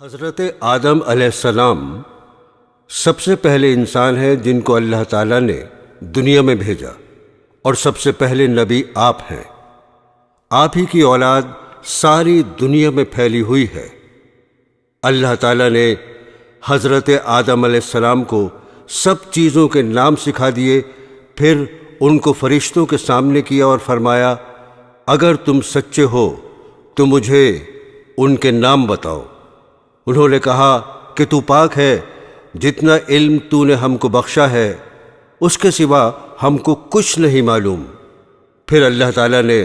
حضرت آدم علیہ السلام سب سے پہلے انسان ہیں جن کو اللہ تعالیٰ نے دنیا میں بھیجا، اور سب سے پہلے نبی آپ ہیں۔ آپ ہی کی اولاد ساری دنیا میں پھیلی ہوئی ہے۔ اللہ تعالیٰ نے حضرت آدم علیہ السلام کو سب چیزوں کے نام سکھا دیے، پھر ان کو فرشتوں کے سامنے کیا اور فرمایا، اگر تم سچے ہو تو مجھے ان کے نام بتاؤ۔ انہوں نے کہا کہ تو پاک ہے، جتنا علم تو نے ہم کو بخشا ہے اس کے سوا ہم کو کچھ نہیں معلوم۔ پھر اللہ تعالیٰ نے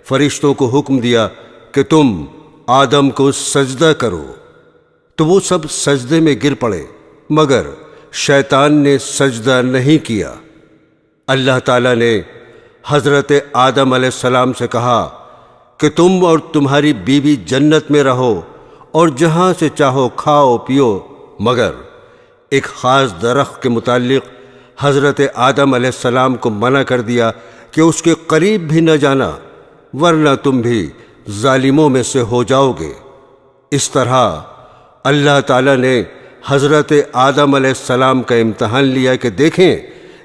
فرشتوں کو حکم دیا کہ تم آدم کو سجدہ کرو، تو وہ سب سجدے میں گر پڑے، مگر شیطان نے سجدہ نہیں کیا۔ اللہ تعالیٰ نے حضرت آدم علیہ السلام سے کہا کہ تم اور تمہاری بیوی جنت میں رہو اور جہاں سے چاہو کھاؤ پیو، مگر ایک خاص درخت کے متعلق حضرت آدم علیہ السلام کو منع کر دیا کہ اس کے قریب بھی نہ جانا، ورنہ تم بھی ظالموں میں سے ہو جاؤ گے۔ اس طرح اللہ تعالیٰ نے حضرت آدم علیہ السلام کا امتحان لیا کہ دیکھیں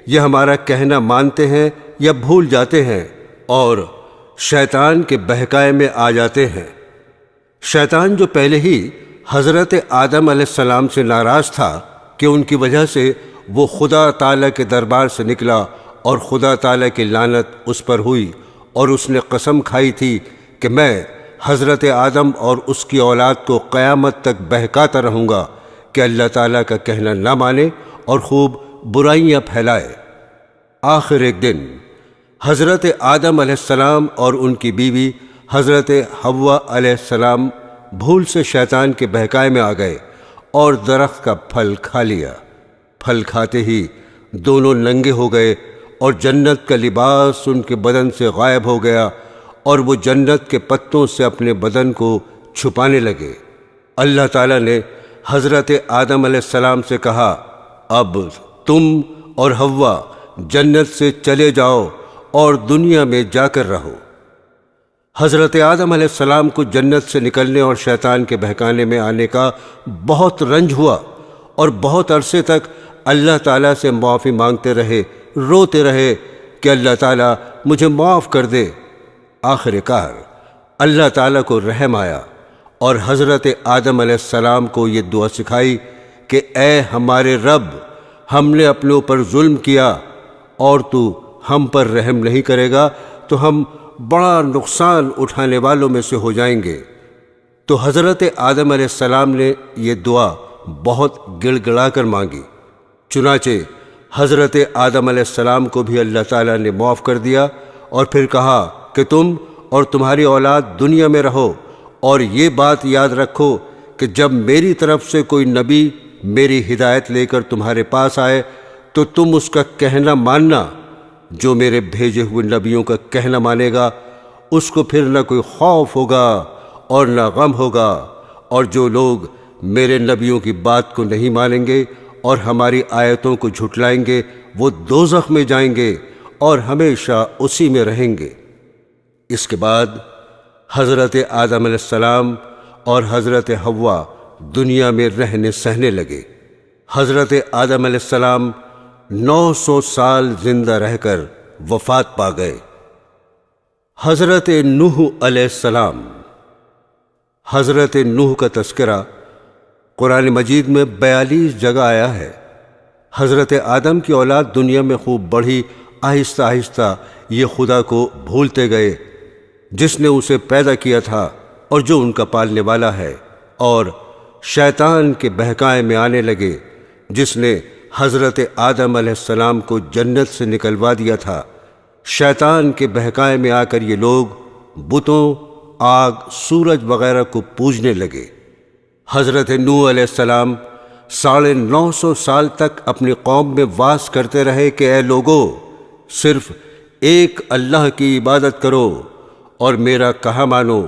یہ ہمارا کہنا مانتے ہیں یا بھول جاتے ہیں اور شیطان کے بہکائے میں آ جاتے ہیں۔ شیطان جو پہلے ہی حضرت آدم علیہ السلام سے ناراض تھا کہ ان کی وجہ سے وہ خدا تعالیٰ کے دربار سے نکلا اور خدا تعالیٰ کی لعنت اس پر ہوئی، اور اس نے قسم کھائی تھی کہ میں حضرت آدم اور اس کی اولاد کو قیامت تک بہکاتا رہوں گا کہ اللہ تعالیٰ کا کہنا نہ مانے اور خوب برائیاں پھیلائے۔ آخر ایک دن حضرت آدم علیہ السلام اور ان کی بیوی حضرت حوا علیہ السلام بھول سے شیطان کے بہکائے میں آ گئے اور درخت کا پھل کھا لیا۔ پھل کھاتے ہی دونوں ننگے ہو گئے اور جنت کا لباس ان کے بدن سے غائب ہو گیا، اور وہ جنت کے پتوں سے اپنے بدن کو چھپانے لگے۔ اللہ تعالیٰ نے حضرت آدم علیہ السلام سے کہا، اب تم اور حوا جنت سے چلے جاؤ اور دنیا میں جا کر رہو۔ حضرت آدم علیہ السلام کو جنت سے نکلنے اور شیطان کے بہکانے میں آنے کا بہت رنج ہوا، اور بہت عرصے تک اللہ تعالیٰ سے معافی مانگتے رہے، روتے رہے کہ اللہ تعالیٰ مجھے معاف کر دے۔ آخر کار اللہ تعالیٰ کو رحم آیا اور حضرت آدم علیہ السلام کو یہ دعا سکھائی کہ اے ہمارے رب، ہم نے اپنے اوپر ظلم کیا اور تو ہم پر رحم نہیں کرے گا تو ہم بڑا نقصان اٹھانے والوں میں سے ہو جائیں گے۔ تو حضرت آدم علیہ السلام نے یہ دعا بہت گڑ گڑا کر مانگی، چنانچہ حضرت آدم علیہ السلام کو بھی اللہ تعالیٰ نے معاف کر دیا، اور پھر کہا کہ تم اور تمہاری اولاد دنیا میں رہو، اور یہ بات یاد رکھو کہ جب میری طرف سے کوئی نبی میری ہدایت لے کر تمہارے پاس آئے تو تم اس کا کہنا ماننا۔ جو میرے بھیجے ہوئے نبیوں کا کہنا مانے گا اس کو پھر نہ کوئی خوف ہوگا اور نہ غم ہوگا، اور جو لوگ میرے نبیوں کی بات کو نہیں مانیں گے اور ہماری آیتوں کو جھٹلائیں گے وہ دوزخ میں جائیں گے اور ہمیشہ اسی میں رہیں گے۔ اس کے بعد حضرت آدم علیہ السلام اور حضرت حوا دنیا میں رہنے سہنے لگے۔ حضرت آدم علیہ السلام 900 سال زندہ رہ کر وفات پا گئے۔ حضرت نوح علیہ السلام۔ حضرت نوح کا تذکرہ قرآن مجید میں 42 جگہ آیا ہے۔ حضرت آدم کی اولاد دنیا میں خوب بڑھی، آہستہ آہستہ یہ خدا کو بھولتے گئے جس نے اسے پیدا کیا تھا اور جو ان کا پالنے والا ہے، اور شیطان کے بہکائے میں آنے لگے جس نے حضرت آدم علیہ السلام کو جنت سے نکلوا دیا تھا۔ شیطان کے بہکائے میں آ کر یہ لوگ بتوں، آگ، سورج وغیرہ کو پوجنے لگے۔ حضرت نوح علیہ السلام 950 سال تک اپنی قوم میں واس کرتے رہے کہ اے لوگو، صرف ایک اللہ کی عبادت کرو اور میرا کہا مانو،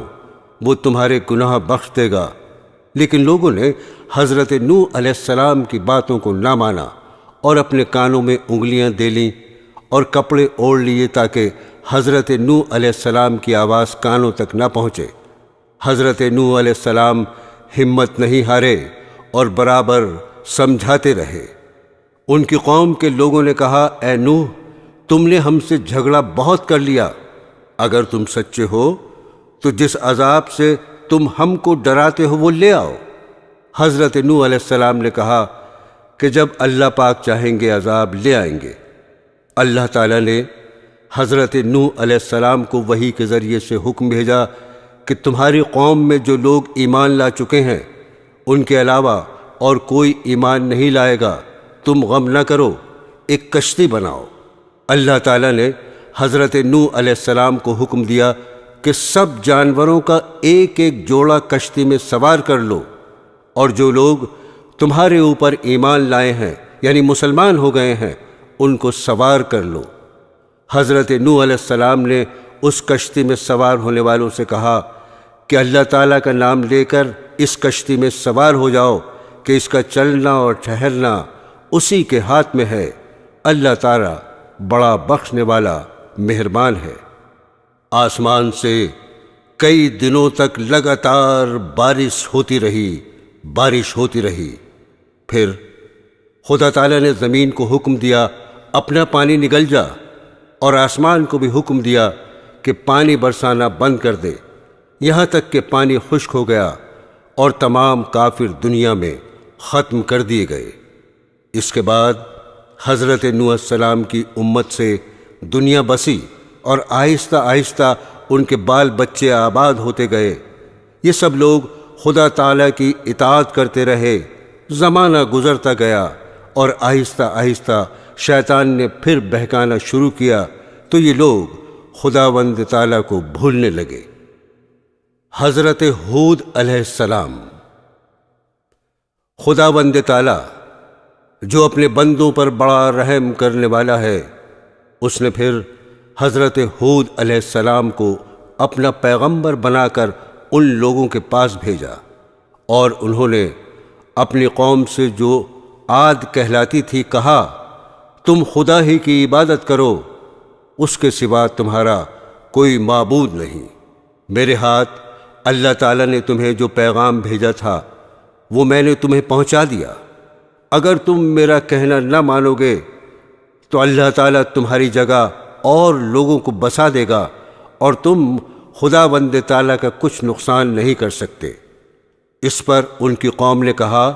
وہ تمہارے گناہ بخش دے گا۔ لیکن لوگوں نے حضرت نوح علیہ السلام کی باتوں کو نہ مانا اور اپنے کانوں میں انگلیاں دے لیں اور کپڑے اوڑھ لیے تاکہ حضرت نوح علیہ السلام کی آواز کانوں تک نہ پہنچے۔ حضرت نوح علیہ السلام ہمت نہیں ہارے اور برابر سمجھاتے رہے۔ ان کی قوم کے لوگوں نے کہا، اے نوح، تم نے ہم سے جھگڑا بہت کر لیا، اگر تم سچے ہو تو جس عذاب سے تم ہم کو ڈراتے ہو وہ لے آؤ۔ حضرت نوح علیہ السلام نے کہا کہ جب اللہ پاک چاہیں گے عذاب لے آئیں گے۔ اللہ تعالیٰ نے حضرت نوح علیہ السلام کو وحی کے ذریعے سے حکم بھیجا کہ تمہاری قوم میں جو لوگ ایمان لا چکے ہیں ان کے علاوہ اور کوئی ایمان نہیں لائے گا، تم غم نہ کرو، ایک کشتی بناؤ۔ اللہ تعالیٰ نے حضرت نوح علیہ السلام کو حکم دیا کہ سب جانوروں کا ایک ایک جوڑا کشتی میں سوار کر لو، اور جو لوگ تمہارے اوپر ایمان لائے ہیں یعنی مسلمان ہو گئے ہیں ان کو سوار کر لو۔ حضرت نوح علیہ السلام نے اس کشتی میں سوار ہونے والوں سے کہا کہ اللہ تعالیٰ کا نام لے کر اس کشتی میں سوار ہو جاؤ کہ اس کا چلنا اور ٹھہرنا اسی کے ہاتھ میں ہے، اللہ تعالیٰ بڑا بخشنے والا مہربان ہے۔ آسمان سے کئی دنوں تک لگاتار بارش ہوتی رہی۔ پھر خدا تعالیٰ نے زمین کو حکم دیا اپنا پانی نگل جا، اور آسمان کو بھی حکم دیا کہ پانی برسانا بند کر دے، یہاں تک کہ پانی خشک ہو گیا اور تمام کافر دنیا میں ختم کر دیے گئے۔ اس کے بعد حضرت نوح علیہ السلام کی امت سے دنیا بسی اور آہستہ آہستہ ان کے بال بچے آباد ہوتے گئے۔ یہ سب لوگ خدا تعالیٰ کی اطاعت کرتے رہے۔ زمانہ گزرتا گیا اور آہستہ آہستہ شیطان نے پھر بہکانا شروع کیا تو یہ لوگ خداوند تعالیٰ کو بھولنے لگے۔ حضرت ہود علیہ السلام۔ خداوند تعالیٰ جو اپنے بندوں پر بڑا رحم کرنے والا ہے، اس نے پھر حضرت ہود علیہ السلام کو اپنا پیغمبر بنا کر ان لوگوں کے پاس بھیجا، اور انہوں نے اپنی قوم سے جو عاد کہلاتی تھی کہا، تم خدا ہی کی عبادت کرو، اس کے سوا تمہارا کوئی معبود نہیں۔ میرے ہاتھ اللہ تعالیٰ نے تمہیں جو پیغام بھیجا تھا وہ میں نے تمہیں پہنچا دیا۔ اگر تم میرا کہنا نہ مانو گے تو اللہ تعالیٰ تمہاری جگہ اور لوگوں کو بسا دے گا، اور تم خداوند تعالیٰ کا کچھ نقصان نہیں کر سکتے۔ اس پر ان کی قوم نے کہا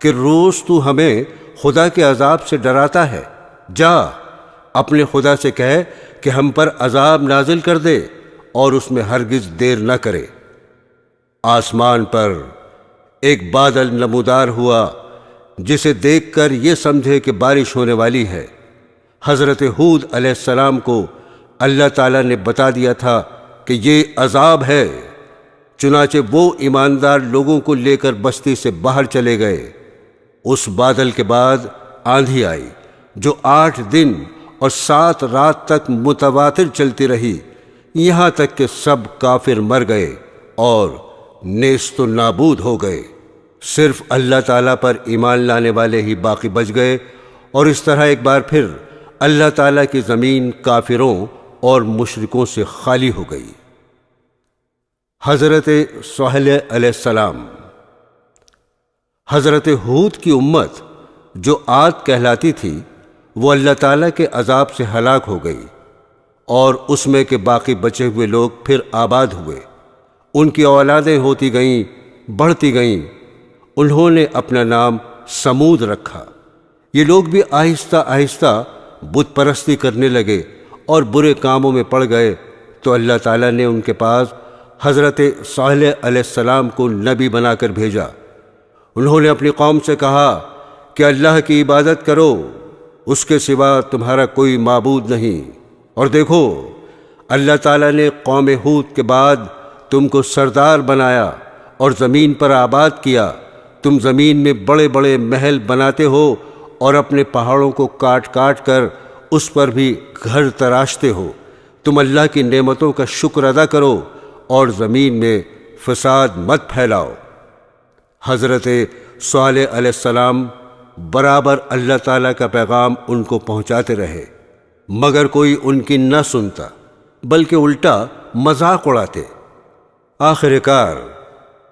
کہ روز تو ہمیں خدا کے عذاب سے ڈراتا ہے، جا اپنے خدا سے کہے کہ ہم پر عذاب نازل کر دے اور اس میں ہرگز دیر نہ کرے۔ آسمان پر ایک بادل نمودار ہوا جسے دیکھ کر یہ سمجھے کہ بارش ہونے والی ہے۔ حضرت ہود علیہ السلام کو اللہ تعالیٰ نے بتا دیا تھا کہ یہ عذاب ہے، چنانچہ وہ ایماندار لوگوں کو لے کر بستی سے باہر چلے گئے۔ اس بادل کے بعد آندھی آئی جو 8 دن اور 7 رات تک متواتر چلتی رہی، یہاں تک کہ سب کافر مر گئے اور نیست و نابود ہو گئے۔ صرف اللہ تعالیٰ پر ایمان لانے والے ہی باقی بچ گئے، اور اس طرح ایک بار پھر اللہ تعالیٰ کی زمین کافروں اور مشرکوں سے خالی ہو گئی۔ حضرت صالح علیہ السلام۔ حضرت ہود کی امت جو عاد کہلاتی تھی وہ اللہ تعالیٰ کے عذاب سے ہلاک ہو گئی، اور اس میں کے باقی بچے ہوئے لوگ پھر آباد ہوئے۔ ان کی اولادیں ہوتی گئیں، بڑھتی گئیں۔ انہوں نے اپنا نام سمود رکھا۔ یہ لوگ بھی آہستہ آہستہ بت پرستی کرنے لگے اور برے کاموں میں پڑ گئے، تو اللہ تعالیٰ نے ان کے پاس حضرت صالح علیہ السلام کو نبی بنا کر بھیجا۔ انہوں نے اپنی قوم سے کہا کہ اللہ کی عبادت کرو، اس کے سوا تمہارا کوئی معبود نہیں، اور دیکھو اللہ تعالیٰ نے قوم ہود کے بعد تم کو سردار بنایا اور زمین پر آباد کیا۔ تم زمین میں بڑے بڑے محل بناتے ہو اور اپنے پہاڑوں کو کاٹ کاٹ کر اس پر بھی گھر تراشتے ہو۔ تم اللہ کی نعمتوں کا شکر ادا کرو اور زمین میں فساد مت پھیلاؤ۔ حضرت صالح علیہ السلام برابر اللہ تعالیٰ کا پیغام ان کو پہنچاتے رہے، مگر کوئی ان کی نہ سنتا، بلکہ الٹا مذاق اڑاتے۔ آخر کار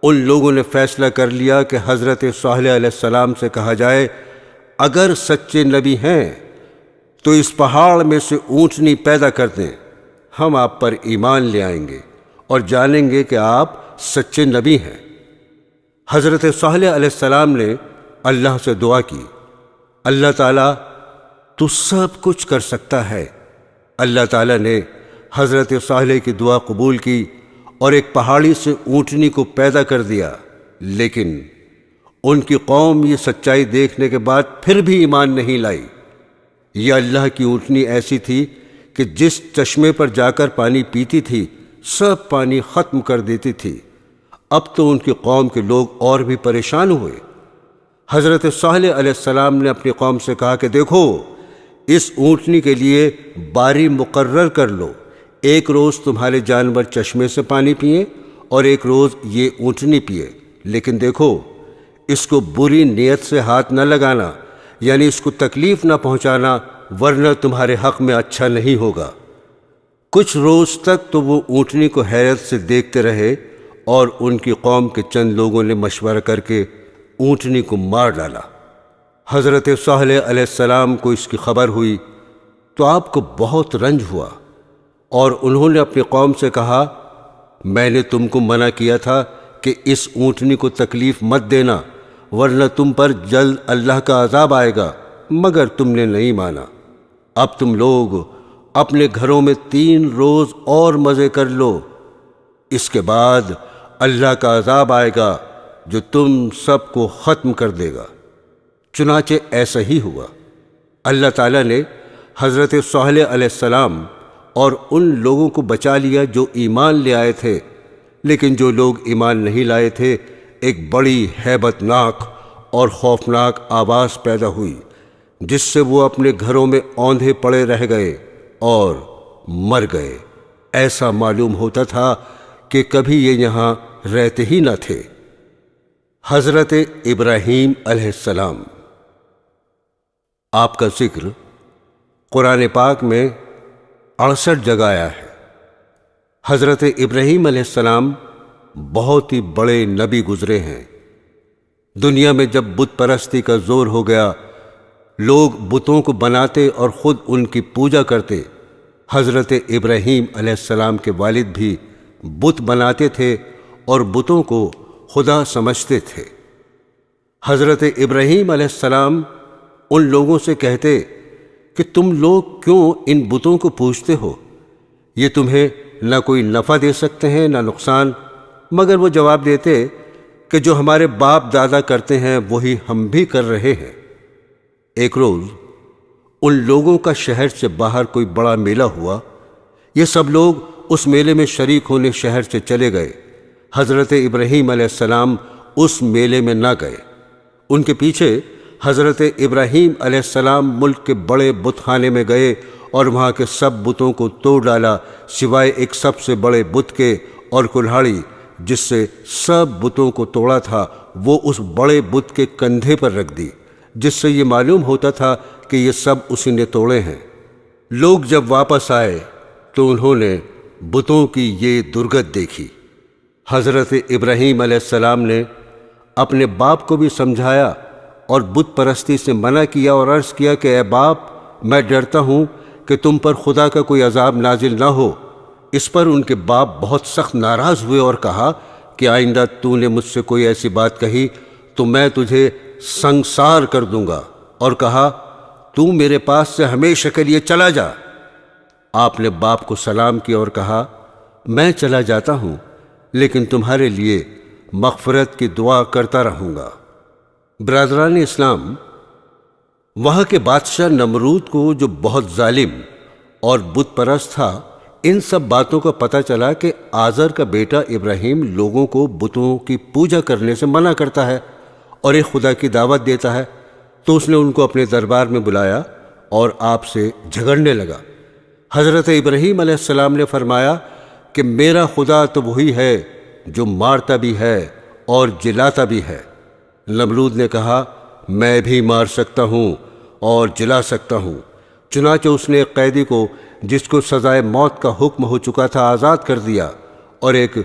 ان لوگوں نے فیصلہ کر لیا کہ حضرت صالح علیہ السلام سے کہا جائے اگر سچے نبی ہیں تو اس پہاڑ میں سے اونٹنی پیدا کر دیں، ہم آپ پر ایمان لے آئیں گے اور جانیں گے کہ آپ سچے نبی ہیں۔ حضرت صالح علیہ السلام نے اللہ سے دعا کی، اللہ تعالیٰ تو سب کچھ کر سکتا ہے۔ اللہ تعالیٰ نے حضرت صالح کی دعا قبول کی اور ایک پہاڑی سے اونٹنی کو پیدا کر دیا، لیکن ان کی قوم یہ سچائی دیکھنے کے بعد پھر بھی ایمان نہیں لائی۔ یہ اللہ کی اونٹنی ایسی تھی کہ جس چشمے پر جا کر پانی پیتی تھی سب پانی ختم کر دیتی تھی۔ اب تو ان کی قوم کے لوگ اور بھی پریشان ہوئے۔ حضرت صالح علیہ السلام نے اپنی قوم سے کہا کہ دیکھو، اس اونٹنی کے لیے باری مقرر کر لو، ایک روز تمہارے جانور چشمے سے پانی پئیں اور ایک روز یہ اونٹنی پیے، لیکن دیکھو اس کو بری نیت سے ہاتھ نہ لگانا، یعنی اس کو تکلیف نہ پہنچانا، ورنہ تمہارے حق میں اچھا نہیں ہوگا۔ کچھ روز تک تو وہ اونٹنی کو حیرت سے دیکھتے رہے اور ان کی قوم کے چند لوگوں نے مشورہ کر کے اونٹنی کو مار ڈالا۔ حضرت صالح علیہ السلام کو اس کی خبر ہوئی تو آپ کو بہت رنج ہوا اور انہوں نے اپنی قوم سے کہا میں نے تم کو منع کیا تھا کہ اس اونٹنی کو تکلیف مت دینا، ورنہ تم پر جلد اللہ کا عذاب آئے گا، مگر تم نے نہیں مانا۔ اب تم لوگ اپنے گھروں میں 3 روز اور مزے کر لو، اس کے بعد اللہ کا عذاب آئے گا جو تم سب کو ختم کر دے گا۔ چنانچہ ایسا ہی ہوا۔ اللہ تعالیٰ نے حضرت صالح علیہ السلام اور ان لوگوں کو بچا لیا جو ایمان لے آئے تھے، لیکن جو لوگ ایمان نہیں لائے تھے ایک بڑی ہیبت ناک اور خوفناک آواز پیدا ہوئی جس سے وہ اپنے گھروں میں اوندھے پڑے رہ گئے اور مر گئے۔ ایسا معلوم ہوتا تھا کہ کبھی یہ یہاں رہتے ہی نہ تھے۔ حضرت ابراہیم علیہ السلام، آپ کا ذکر قرآن پاک میں 68 جگہ آیا ہے۔ حضرت ابراہیم علیہ السلام بہت ہی بڑے نبی گزرے ہیں۔ دنیا میں جب بت پرستی کا زور ہو گیا، لوگ بتوں کو بناتے اور خود ان کی پوجا کرتے۔ حضرت ابراہیم علیہ السلام کے والد بھی بت بناتے تھے اور بتوں کو خدا سمجھتے تھے۔ حضرت ابراہیم علیہ السلام ان لوگوں سے کہتے کہ تم لوگ کیوں ان بتوں کو پوجتے ہو؟ یہ تمہیں نہ کوئی نفع دے سکتے ہیں نہ نقصان۔ مگر وہ جواب دیتے کہ جو ہمارے باپ دادا کرتے ہیں وہی ہم بھی کر رہے ہیں۔ ایک روز ان لوگوں کا شہر سے باہر کوئی بڑا میلہ ہوا۔ یہ سب لوگ اس میلے میں شریک ہونے شہر سے چلے گئے۔ حضرت ابراہیم علیہ السلام اس میلے میں نہ گئے۔ ان کے پیچھے حضرت ابراہیم علیہ السلام ملک کے بڑے بت خانے میں گئے اور وہاں کے سب بتوں کو توڑ ڈالا سوائے ایک سب سے بڑے بت کے، اور کلہاڑی جس سے سب بتوں کو توڑا تھا وہ اس بڑے بت کے کندھے پر رکھ دی، جس سے یہ معلوم ہوتا تھا کہ یہ سب اسی نے توڑے ہیں۔ لوگ جب واپس آئے تو انہوں نے بتوں کی یہ درگت دیکھی۔ حضرت ابراہیم علیہ السلام نے اپنے باپ کو بھی سمجھایا اور بت پرستی سے منع کیا اور عرض کیا کہ اے باپ، میں ڈرتا ہوں کہ تم پر خدا کا کوئی عذاب نازل نہ ہو۔ اس پر ان کے باپ بہت سخت ناراض ہوئے اور کہا کہ آئندہ تو نے مجھ سے کوئی ایسی بات کہی تو میں تجھے سنگسار کر دوں گا، اور کہا تو میرے پاس سے ہمیشہ کے لیے چلا جا۔ آپ نے باپ کو سلام کیا اور کہا میں چلا جاتا ہوں، لیکن تمہارے لیے مغفرت کی دعا کرتا رہوں گا۔ برادران اسلام، وہاں کے بادشاہ نمرود کو جو بہت ظالم اور بت پرست تھا، ان سب باتوں کا پتہ چلا کہ آزر کا بیٹا ابراہیم لوگوں کو بتوں کی پوجا کرنے سے منع کرتا ہے اور ایک خدا کی دعوت دیتا ہے، تو اس نے ان کو اپنے دربار میں بلایا اور آپ سے جھگڑنے لگا۔ حضرت ابراہیم علیہ السلام نے فرمایا کہ میرا خدا تو وہی ہے جو مارتا بھی ہے اور جلاتا بھی ہے۔ نمرود نے کہا میں بھی مار سکتا ہوں اور جلا سکتا ہوں۔ چنانچہ اس نے ایک قیدی کو جس کو سزائے موت کا حکم ہو چکا تھا آزاد کر دیا اور ایک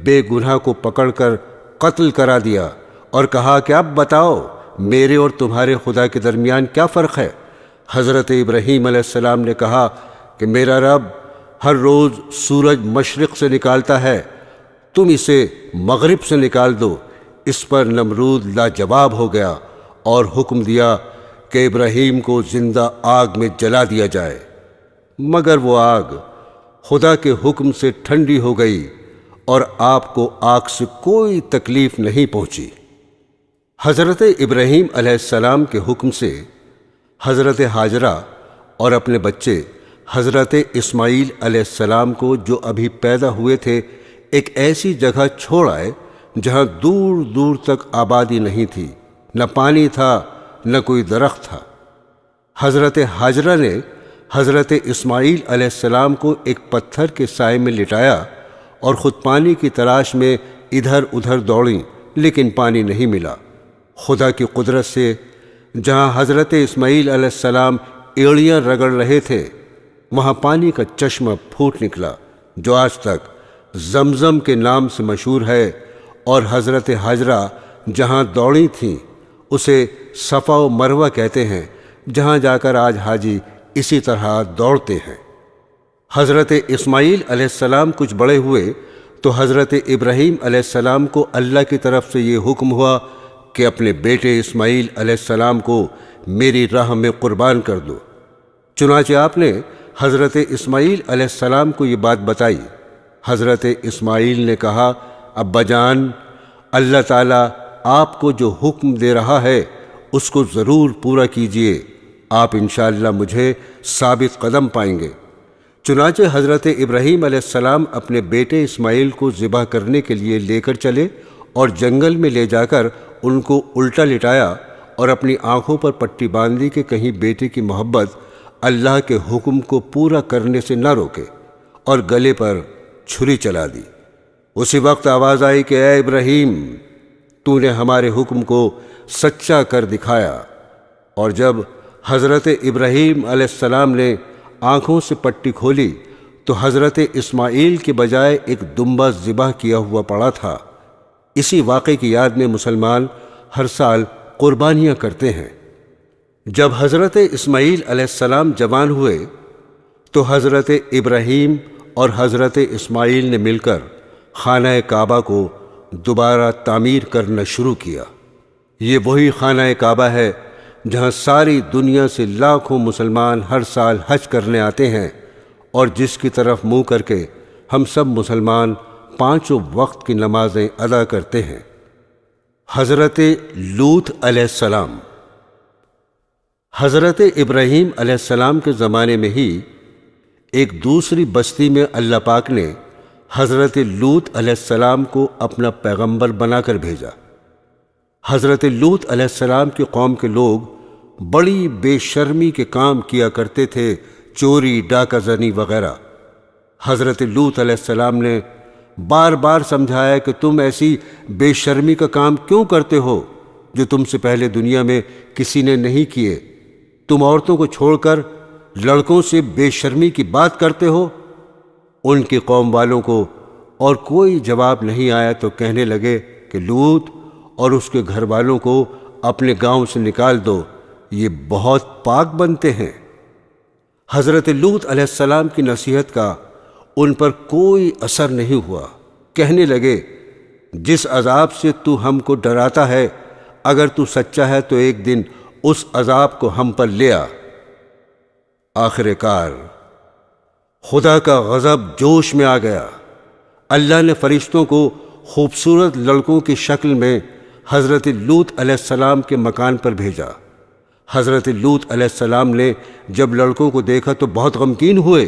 بے گناہ کو پکڑ کر قتل کرا دیا اور کہا کہ اب بتاؤ میرے اور تمہارے خدا کے درمیان کیا فرق ہے؟ حضرت ابراہیم علیہ السلام نے کہا کہ میرا رب ہر روز سورج مشرق سے نکالتا ہے، تم اسے مغرب سے نکال دو۔ اس پر نمرود لاجواب ہو گیا اور حکم دیا کہ ابراہیم کو زندہ آگ میں جلا دیا جائے، مگر وہ آگ خدا کے حکم سے ٹھنڈی ہو گئی اور آپ کو آگ سے کوئی تکلیف نہیں پہنچی۔ حضرت ابراہیم علیہ السلام کے حکم سے حضرت ہاجرہ اور اپنے بچے حضرت اسماعیل علیہ السلام کو جو ابھی پیدا ہوئے تھے ایک ایسی جگہ چھوڑ آئے جہاں دور دور تک آبادی نہیں تھی، نہ پانی تھا نہ کوئی درخت تھا۔ حضرت ہاجرہ نے حضرت اسماعیل علیہ السلام کو ایک پتھر کے سائے میں لٹایا اور خود پانی کی تلاش میں ادھر ادھر دوڑیں، لیکن پانی نہیں ملا۔ خدا کی قدرت سے جہاں حضرت اسماعیل علیہ السلام ایڑیاں رگڑ رہے تھے وہاں پانی کا چشمہ پھوٹ نکلا جو آج تک زمزم کے نام سے مشہور ہے، اور حضرت ہاجرہ جہاں دوڑی تھیں اسے صفا و مروہ کہتے ہیں، جہاں جا کر آج حاجی اسی طرح دوڑتے ہیں۔ حضرت اسماعیل علیہ السلام کچھ بڑے ہوئے تو حضرت ابراہیم علیہ السلام کو اللہ کی طرف سے یہ حکم ہوا کہ اپنے بیٹے اسماعیل علیہ السلام کو میری راہ میں قربان کر دو۔ چنانچہ آپ نے حضرت اسماعیل علیہ السلام کو یہ بات بتائی۔ حضرت اسماعیل نے کہا، ابا جان، اللہ تعالیٰ آپ کو جو حکم دے رہا ہے اس کو ضرور پورا کیجئے، آپ انشاءاللہ مجھے ثابت قدم پائیں گے۔ چنانچہ حضرت ابراہیم علیہ السلام اپنے بیٹے اسماعیل کو ذبح کرنے کے لیے لے کر چلے اور جنگل میں لے جا کر ان کو الٹا لٹایا اور اپنی آنکھوں پر پٹی باندھی کہ کہیں بیٹے کی محبت اللہ کے حکم کو پورا کرنے سے نہ روکے، اور گلے پر چھری چلا دی۔ اسی وقت آواز آئی کہ اے ابراہیم، تو نے ہمارے حکم کو سچا کر دکھایا۔ اور جب حضرت ابراہیم علیہ السلام نے آنکھوں سے پٹی کھولی تو حضرت اسماعیل کے بجائے ایک دمبا ذبح کیا ہوا پڑا تھا۔ اسی واقعے کی یاد میں مسلمان ہر سال قربانیاں کرتے ہیں۔ جب حضرت اسماعیل علیہ السلام جوان ہوئے تو حضرت ابراہیم اور حضرت اسماعیل نے مل کر خانہ کعبہ کو دوبارہ تعمیر کرنا شروع کیا۔ یہ وہی خانہ کعبہ ہے جہاں ساری دنیا سے لاکھوں مسلمان ہر سال حج کرنے آتے ہیں، اور جس کی طرف منہ کر کے ہم سب مسلمان 5 وقت کی نمازیں ادا کرتے ہیں۔ حضرت لوط علیہ السلام۔ حضرت ابراہیم علیہ السلام کے زمانے میں ہی ایک دوسری بستی میں اللہ پاک نے حضرت لوط علیہ السلام کو اپنا پیغمبر بنا کر بھیجا۔ حضرت لوط علیہ السلام کی قوم کے لوگ بڑی بے شرمی کے کام کیا کرتے تھے، چوری، ڈاکہ زنی وغیرہ۔ حضرت لوط علیہ السلام نے بار بار سمجھایا کہ تم ایسی بے شرمی کا کام کیوں کرتے ہو جو تم سے پہلے دنیا میں کسی نے نہیں کیے؟ تم عورتوں کو چھوڑ کر لڑکوں سے بے شرمی کی بات کرتے ہو۔ ان کی قوم والوں کو اور کوئی جواب نہیں آیا تو کہنے لگے کہ لوط اور اس کے گھر والوں کو اپنے گاؤں سے نکال دو، یہ بہت پاک بنتے ہیں۔ حضرت لوط علیہ السلام کی نصیحت کا ان پر کوئی اثر نہیں ہوا۔ کہنے لگے، جس عذاب سے تو ہم کو ڈراتا ہے، اگر تو سچا ہے تو ایک دن اس عذاب کو ہم پر لے آ۔ آخر کار خدا کا غضب جوش میں آ گیا۔ اللہ نے فرشتوں کو خوبصورت لڑکوں کی شکل میں حضرت لوط علیہ السلام کے مکان پر بھیجا۔ حضرت لوط علیہ السلام نے جب لڑکوں کو دیکھا تو بہت غمگین ہوئے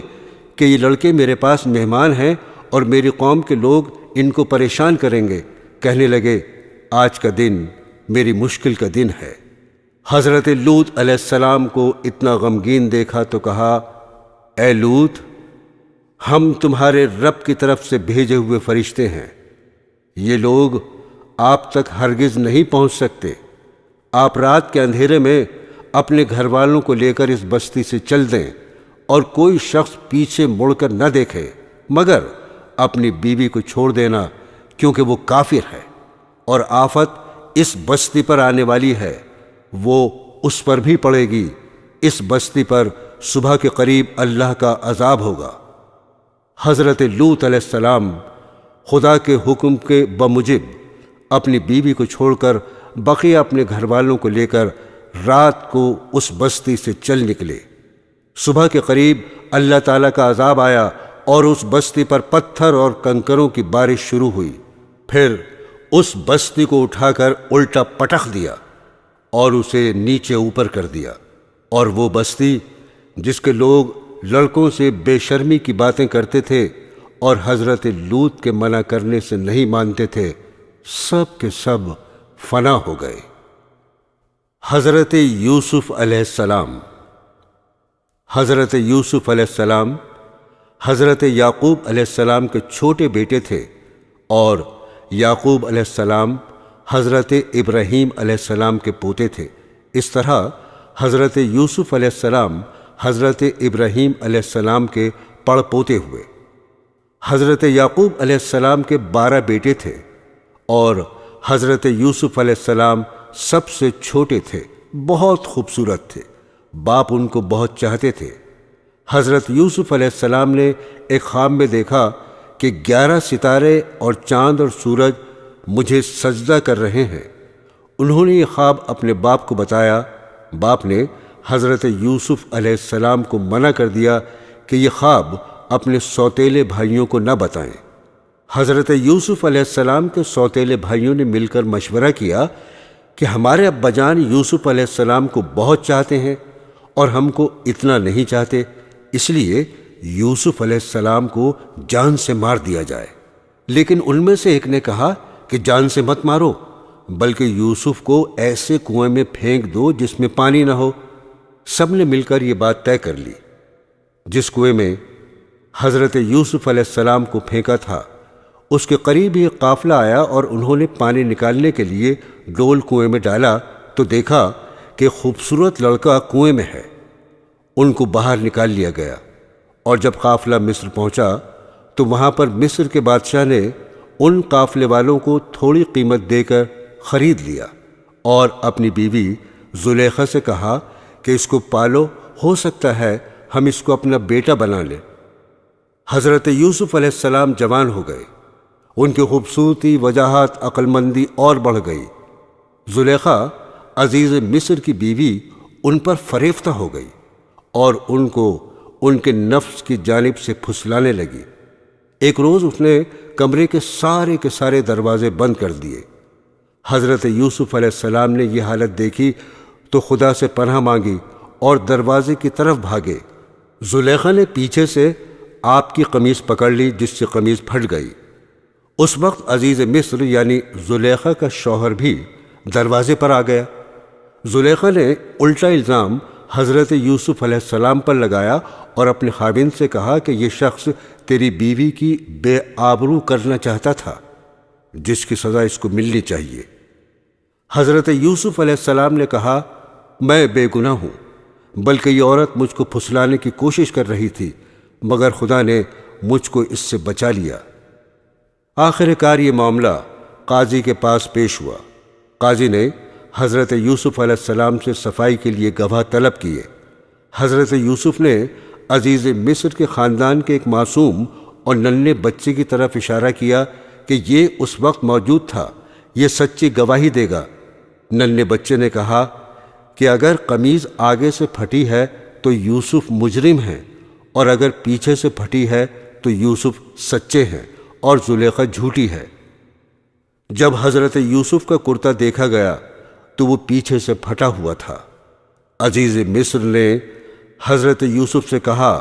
کہ یہ لڑکے میرے پاس مہمان ہیں اور میری قوم کے لوگ ان کو پریشان کریں گے۔ کہنے لگے، آج کا دن میری مشکل کا دن ہے۔ حضرت لوط علیہ السلام کو اتنا غمگین دیکھا تو کہا، اے لوط، ہم تمہارے رب کی طرف سے بھیجے ہوئے فرشتے ہیں، یہ لوگ آپ تک ہرگز نہیں پہنچ سکتے۔ آپ رات کے اندھیرے میں اپنے گھر والوں کو لے کر اس بستی سے چل دیں اور کوئی شخص پیچھے مڑ کر نہ دیکھے، مگر اپنی بیوی کو چھوڑ دینا کیونکہ وہ کافر ہے۔ اور آفت اس بستی پر آنے والی ہے، وہ اس پر بھی پڑے گی۔ اس بستی پر صبح کے قریب اللہ کا عذاب ہوگا۔ حضرت لوط علیہ السلام خدا کے حکم کے بموجب اپنی بیوی کو چھوڑ کر بقیہ اپنے گھر والوں کو لے کر رات کو اس بستی سے چل نکلے۔ صبح کے قریب اللہ تعالیٰ کا عذاب آیا اور اس بستی پر پتھر اور کنکروں کی بارش شروع ہوئی۔ پھر اس بستی کو اٹھا کر الٹا پٹخ دیا اور اسے نیچے اوپر کر دیا، اور وہ بستی جس کے لوگ لڑکوں سے بے شرمی کی باتیں کرتے تھے اور حضرت لوط کے منع کرنے سے نہیں مانتے تھے، سب کے سب فنا ہو گئے۔ حضرت یوسف علیہ السلام۔ حضرت یوسف علیہ السلام حضرت یعقوب علیہ السلام کے چھوٹے بیٹے تھے، اور یعقوب علیہ السلام حضرت ابراہیم علیہ السلام کے پوتے تھے۔ اس طرح حضرت یوسف علیہ السلام حضرت ابراہیم علیہ السلام کے پڑ پوتے ہوئے۔ حضرت یعقوب علیہ السلام کے 12 بیٹے تھے، اور حضرت یوسف علیہ السلام سب سے چھوٹے تھے، بہت خوبصورت تھے، باپ ان کو بہت چاہتے تھے۔ حضرت یوسف علیہ السلام نے ایک خواب میں دیکھا کہ 11 ستارے اور چاند اور سورج مجھے سجدہ کر رہے ہیں۔ انہوں نے یہ خواب اپنے باپ کو بتایا۔ باپ نے حضرت یوسف علیہ السلام کو منع کر دیا کہ یہ خواب اپنے سوتیلے بھائیوں کو نہ بتائیں۔ حضرت یوسف علیہ السلام کے سوتیلے بھائیوں نے مل کر مشورہ کیا کہ ہمارے ابا جان یوسف علیہ السلام کو بہت چاہتے ہیں اور ہم کو اتنا نہیں چاہتے، اس لیے یوسف علیہ السلام کو جان سے مار دیا جائے۔ لیکن ان میں سے ایک نے کہا کہ جان سے مت مارو، بلکہ یوسف کو ایسے کنویں میں پھینک دو جس میں پانی نہ ہو۔ سب نے مل کر یہ بات طے کر لی۔ جس کنویں میں حضرت یوسف علیہ السلام کو پھینکا تھا، اس کے قریب ہی قافلہ آیا اور انہوں نے پانی نکالنے کے لیے ڈول کنویں میں ڈالا تو دیکھا کہ خوبصورت لڑکا کنویں میں ہے۔ ان کو باہر نکال لیا گیا، اور جب قافلہ مصر پہنچا تو وہاں پر مصر کے بادشاہ نے ان قافلے والوں کو تھوڑی قیمت دے کر خرید لیا، اور اپنی بیوی زلیخا سے کہا کہ اس کو پالو، ہو سکتا ہے ہم اس کو اپنا بیٹا بنا لیں۔ حضرت یوسف علیہ السلام جوان ہو گئے، ان کی خوبصورتی، وجاہت، عقل مندی اور بڑھ گئی۔ زلیخا عزیز مصر کی بیوی ان پر فریفتہ ہو گئی اور ان کو ان کے نفس کی جانب سے پھسلانے لگی۔ ایک روز اس نے کمرے کے سارے دروازے بند کر دیے۔ حضرت یوسف علیہ السلام نے یہ حالت دیکھی تو خدا سے پناہ مانگی اور دروازے کی طرف بھاگے۔ زلیخا نے پیچھے سے آپ کی قمیص پکڑ لی، جس سے قمیص پھٹ گئی۔ اس وقت عزیز مصر یعنی زلیخا کا شوہر بھی دروازے پر آ گیا۔ زلیخا نے الٹا الزام حضرت یوسف علیہ السلام پر لگایا اور اپنے خاوند سے کہا کہ یہ شخص تیری بیوی کی بے آبرو کرنا چاہتا تھا، جس کی سزا اس کو ملنی چاہیے۔ حضرت یوسف علیہ السلام نے کہا، میں بے گناہ ہوں، بلکہ یہ عورت مجھ کو پھسلانے کی کوشش کر رہی تھی، مگر خدا نے مجھ کو اس سے بچا لیا۔ آخر کار یہ معاملہ قاضی کے پاس پیش ہوا۔ قاضی نے حضرت یوسف علیہ السلام سے صفائی کے لیے گواہ طلب کیے۔ حضرت یوسف نے عزیز مصر کے خاندان کے ایک معصوم اور ننھے بچے کی طرف اشارہ کیا کہ یہ اس وقت موجود تھا، یہ سچی گواہی دے گا۔ ننھے بچے نے کہا کہ اگر قمیض آگے سے پھٹی ہے تو یوسف مجرم ہیں، اور اگر پیچھے سے پھٹی ہے تو یوسف سچے ہیں اور زلیخا جھوٹی ہے۔ جب حضرت یوسف کا کرتا دیکھا گیا تو وہ پیچھے سے پھٹا ہوا تھا۔ عزیز مصر نے حضرت یوسف سے کہا،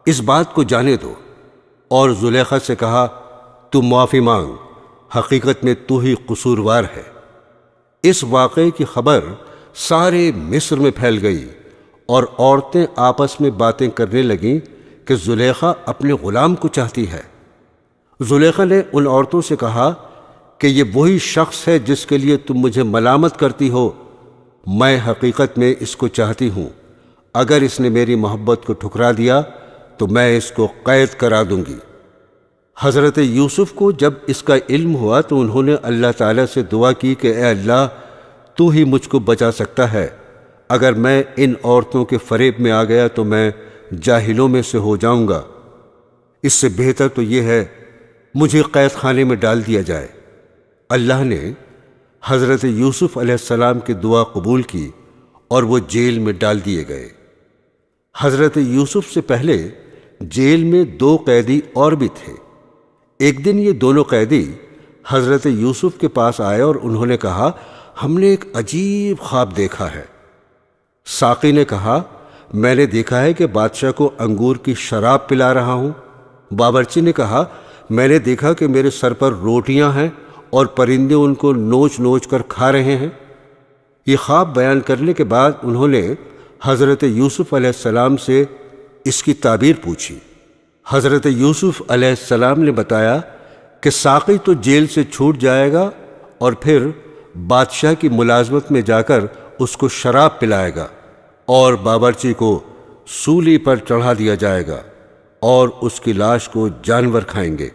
اس بات کو جانے دو، اور زلیخا سے کہا، تو معافی مانگ، حقیقت میں تو ہی قصوروار ہے۔ اس واقعے کی خبر سارے مصر میں پھیل گئی، اور عورتیں آپس میں باتیں کرنے لگیں کہ زلیخا اپنے غلام کو چاہتی ہے۔ زلیخا نے ان عورتوں سے کہا کہ یہ وہی شخص ہے جس کے لیے تم مجھے ملامت کرتی ہو، میں حقیقت میں اس کو چاہتی ہوں۔ اگر اس نے میری محبت کو ٹھکرا دیا تو میں اس کو قید کرا دوں گی۔ حضرت یوسف کو جب اس کا علم ہوا تو انہوں نے اللہ تعالیٰ سے دعا کی کہ اے اللہ، تو ہی مجھ کو بچا سکتا ہے، اگر میں ان عورتوں کے فریب میں آ گیا تو میں جاہلوں میں سے ہو جاؤں گا، اس سے بہتر تو یہ ہے مجھے قید خانے میں ڈال دیا جائے۔ اللہ نے حضرت یوسف علیہ السلام کی دعا قبول کی اور وہ جیل میں ڈال دیے گئے۔ حضرت یوسف سے پہلے جیل میں 2 قیدی اور بھی تھے۔ ایک دن یہ دونوں قیدی حضرت یوسف کے پاس آئے اور انہوں نے کہا، ہم نے ایک عجیب خواب دیکھا ہے۔ ساقی نے کہا، میں نے دیکھا ہے کہ بادشاہ کو انگور کی شراب پلا رہا ہوں۔ باورچی نے کہا، میں نے دیکھا کہ میرے سر پر روٹیاں ہیں اور پرندے ان کو نوچ نوچ کر کھا رہے ہیں۔ یہ خواب بیان کرنے کے بعد انہوں نے حضرت یوسف علیہ السلام سے اس کی تعبیر پوچھی۔ حضرت یوسف علیہ السلام نے بتایا کہ ساقی تو جیل سے چھوٹ جائے گا اور پھر بادشاہ کی ملازمت میں جا کر اس کو شراب پلائے گا اور باورچی کو سولی پر چڑھا دیا جائے گا اور اس کی لاش کو جانور کھائیں گے۔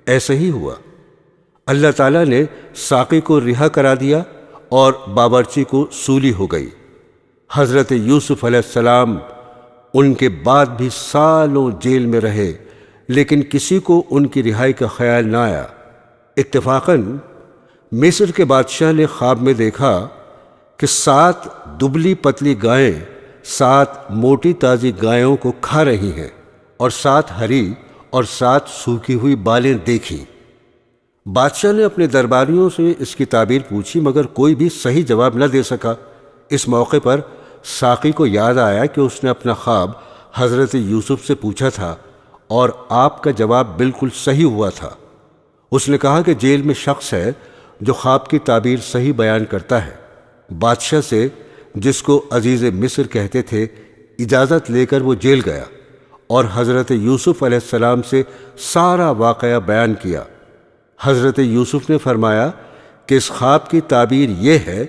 ایسا ہی ہوا۔ اللہ تعالیٰ نے ساقی کو رہا کرا دیا اور باورچی کو سولی ہو گئی۔ حضرت یوسف علیہ السلام ان کے بعد بھی سالوں جیل میں رہے، لیکن کسی کو ان کی رہائی کا خیال نہ آیا۔ اتفاقاً مصر کے بادشاہ نے خواب میں دیکھا کہ 7 دبلی پتلی گائیں 7 موٹی تازی گایوں کو کھا رہی ہیں اور 7 ہری اور 7 سوکھی ہوئی بالیں دیکھیں۔ بادشاہ نے اپنے درباریوں سے اس کی تعبیر پوچھی مگر کوئی بھی صحیح جواب نہ دے سکا۔ اس موقع پر ساقی کو یاد آیا کہ اس نے اپنا خواب حضرت یوسف سے پوچھا تھا اور آپ کا جواب بالکل صحیح ہوا تھا۔ اس نے کہا کہ جیل میں شخص ہے جو خواب کی تعبیر صحیح بیان کرتا ہے۔ بادشاہ سے، جس کو عزیز مصر کہتے تھے، اجازت لے کر وہ جیل گیا اور حضرت یوسف علیہ السلام سے سارا واقعہ بیان کیا۔ حضرت یوسف نے فرمایا کہ اس خواب کی تعبیر یہ ہے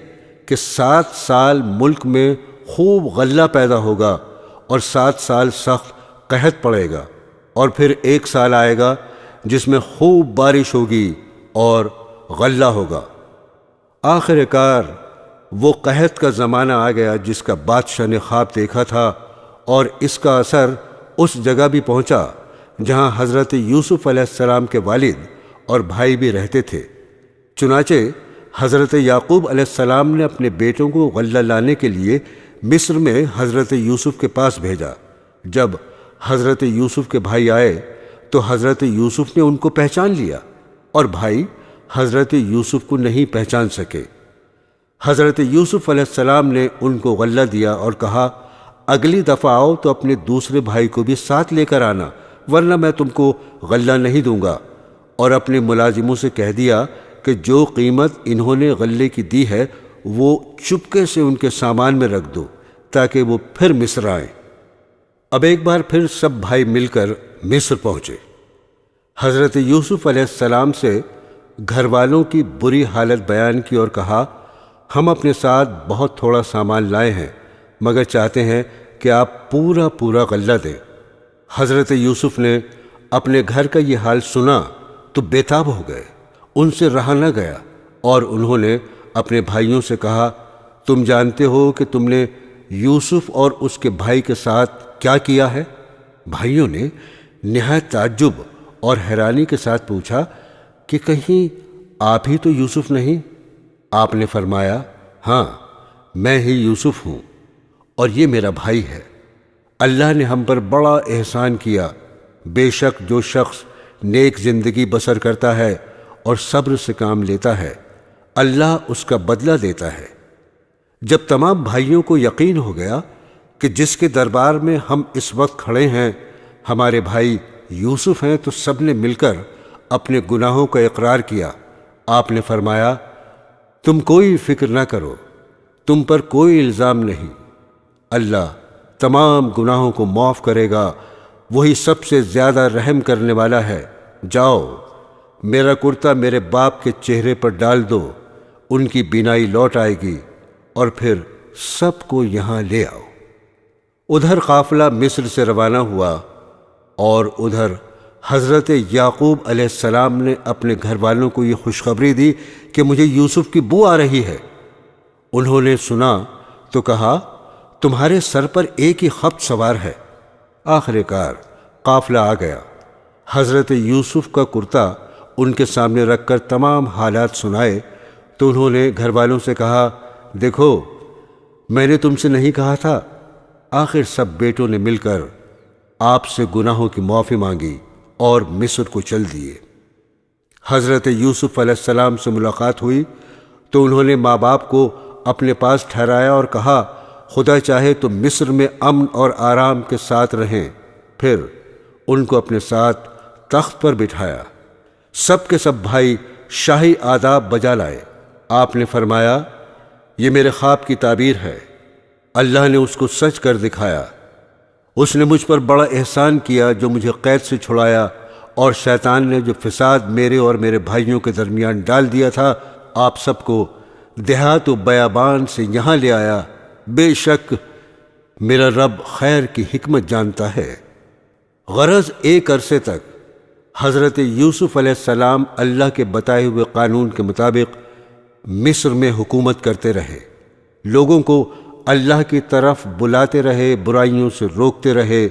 کہ 7 سال ملک میں خوب غلہ پیدا ہوگا اور 7 سال سخت قحط پڑے گا، اور پھر 1 سال آئے گا جس میں خوب بارش ہوگی اور غلہ ہوگا۔ آخر کار وہ قحط کا زمانہ آ گیا جس کا بادشاہ نے خواب دیکھا تھا، اور اس کا اثر اس جگہ بھی پہنچا جہاں حضرت یوسف علیہ السلام کے والد اور بھائی بھی رہتے تھے۔ چنانچہ حضرت یعقوب علیہ السلام نے اپنے بیٹوں کو غلہ لانے کے لیے مصر میں حضرت یوسف کے پاس بھیجا۔ جب حضرت یوسف کے بھائی آئے تو حضرت یوسف نے ان کو پہچان لیا اور بھائی حضرت یوسف کو نہیں پہچان سکے۔ حضرت یوسف علیہ السلام نے ان کو غلہ دیا اور کہا، اگلی دفعہ آؤ تو اپنے دوسرے بھائی کو بھی ساتھ لے کر آنا، ورنہ میں تم کو غلہ نہیں دوں گا۔ اور اپنے ملازموں سے کہہ دیا کہ جو قیمت انہوں نے غلے کی دی ہے وہ چپکے سے ان کے سامان میں رکھ دو تاکہ وہ پھر مصر آئیں۔ اب ایک بار پھر سب بھائی مل کر مصر پہنچے۔ حضرت یوسف علیہ السلام سے گھر والوں کی بری حالت بیان کی اور کہا، ہم اپنے ساتھ بہت تھوڑا سامان لائے ہیں مگر چاہتے ہیں کہ آپ پورا غلہ دیں۔ حضرت یوسف نے اپنے گھر کا یہ حال سنا تو بے تاب ہو گئے، ان سے رہا نہ گیا اور انہوں نے اپنے بھائیوں سے کہا، تم جانتے ہو کہ تم نے یوسف اور اس کے بھائی کے ساتھ کیا کیا ہے؟ بھائیوں نے نہایت تعجب اور حیرانی کے ساتھ پوچھا کہ کہیں آپ ہی تو یوسف نہیں؟ آپ نے فرمایا، ہاں میں ہی یوسف ہوں اور یہ میرا بھائی ہے۔ اللہ نے ہم پر بڑا احسان کیا۔ بے شک جو شخص نیک زندگی بسر کرتا ہے اور صبر سے کام لیتا ہے، اللہ اس کا بدلہ دیتا ہے۔ جب تمام بھائیوں کو یقین ہو گیا کہ جس کے دربار میں ہم اس وقت کھڑے ہیں ہمارے بھائی یوسف ہیں، تو سب نے مل کر اپنے گناہوں کا اقرار کیا۔ آپ نے فرمایا، تم کوئی فکر نہ کرو، تم پر کوئی الزام نہیں، اللہ تمام گناہوں کو معاف کرے گا، وہی سب سے زیادہ رحم کرنے والا ہے۔ جاؤ، میرا کرتا میرے باپ کے چہرے پر ڈال دو، ان کی بینائی لوٹ آئے گی، اور پھر سب کو یہاں لے آؤ۔ ادھر قافلہ مصر سے روانہ ہوا اور ادھر حضرت یعقوب علیہ السلام نے اپنے گھر والوں کو یہ خوشخبری دی کہ مجھے یوسف کی بو آ رہی ہے۔ انہوں نے سنا تو کہا تمہارے سر پر ایک ہی خبط سوار ہے۔ آخر کار قافلہ آ گیا۔ حضرت یوسف کا کرتا ان کے سامنے رکھ کر تمام حالات سنائے تو انہوں نے گھر والوں سے کہا دیکھو میں نے تم سے نہیں کہا تھا۔ آخر سب بیٹوں نے مل کر آپ سے گناہوں کی معافی مانگی اور مصر کو چل دیے۔ حضرت یوسف علیہ السلام سے ملاقات ہوئی تو انہوں نے ماں باپ کو اپنے پاس ٹھہرایا اور کہا خدا چاہے تو مصر میں امن اور آرام کے ساتھ رہیں۔ پھر ان کو اپنے ساتھ تخت پر بٹھایا۔ سب کے سب بھائی شاہی آداب بجا لائے۔ آپ نے فرمایا یہ میرے خواب کی تعبیر ہے، اللہ نے اس کو سچ کر دکھایا۔ اس نے مجھ پر بڑا احسان کیا جو مجھے قید سے چھڑایا، اور شیطان نے جو فساد میرے اور میرے بھائیوں کے درمیان ڈال دیا تھا آپ سب کو دیہات و بیابان سے یہاں لے آیا۔ بے شک میرا رب خیر کی حکمت جانتا ہے۔ غرض ایک عرصے تک حضرت یوسف علیہ السلام اللہ کے بتائے ہوئے قانون کے مطابق مصر میں حکومت کرتے رہے، لوگوں کو اللہ کی طرف بلاتے رہے، برائیوں سے روکتے رہے،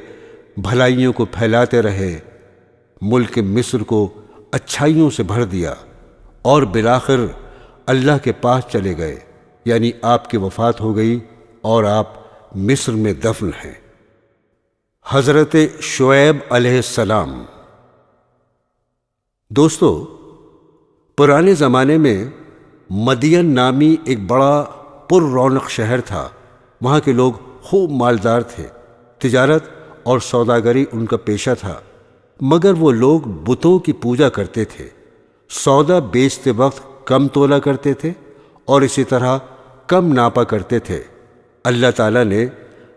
بھلائیوں کو پھیلاتے رہے، ملک مصر کو اچھائیوں سے بھر دیا، اور بالآخر اللہ کے پاس چلے گئے، یعنی آپ کی وفات ہو گئی اور آپ مصر میں دفن ہیں۔ حضرت شعیب علیہ السلام۔ دوستو، پرانے زمانے میں مدین نامی ایک بڑا پر رونق شہر تھا۔ وہاں کے لوگ خوب مالدار تھے، تجارت اور سوداگری ان کا پیشہ تھا، مگر وہ لوگ بتوں کی پوجا کرتے تھے، سودا بیچتے وقت کم تولا کرتے تھے اور اسی طرح کم ناپا کرتے تھے۔ اللہ تعالیٰ نے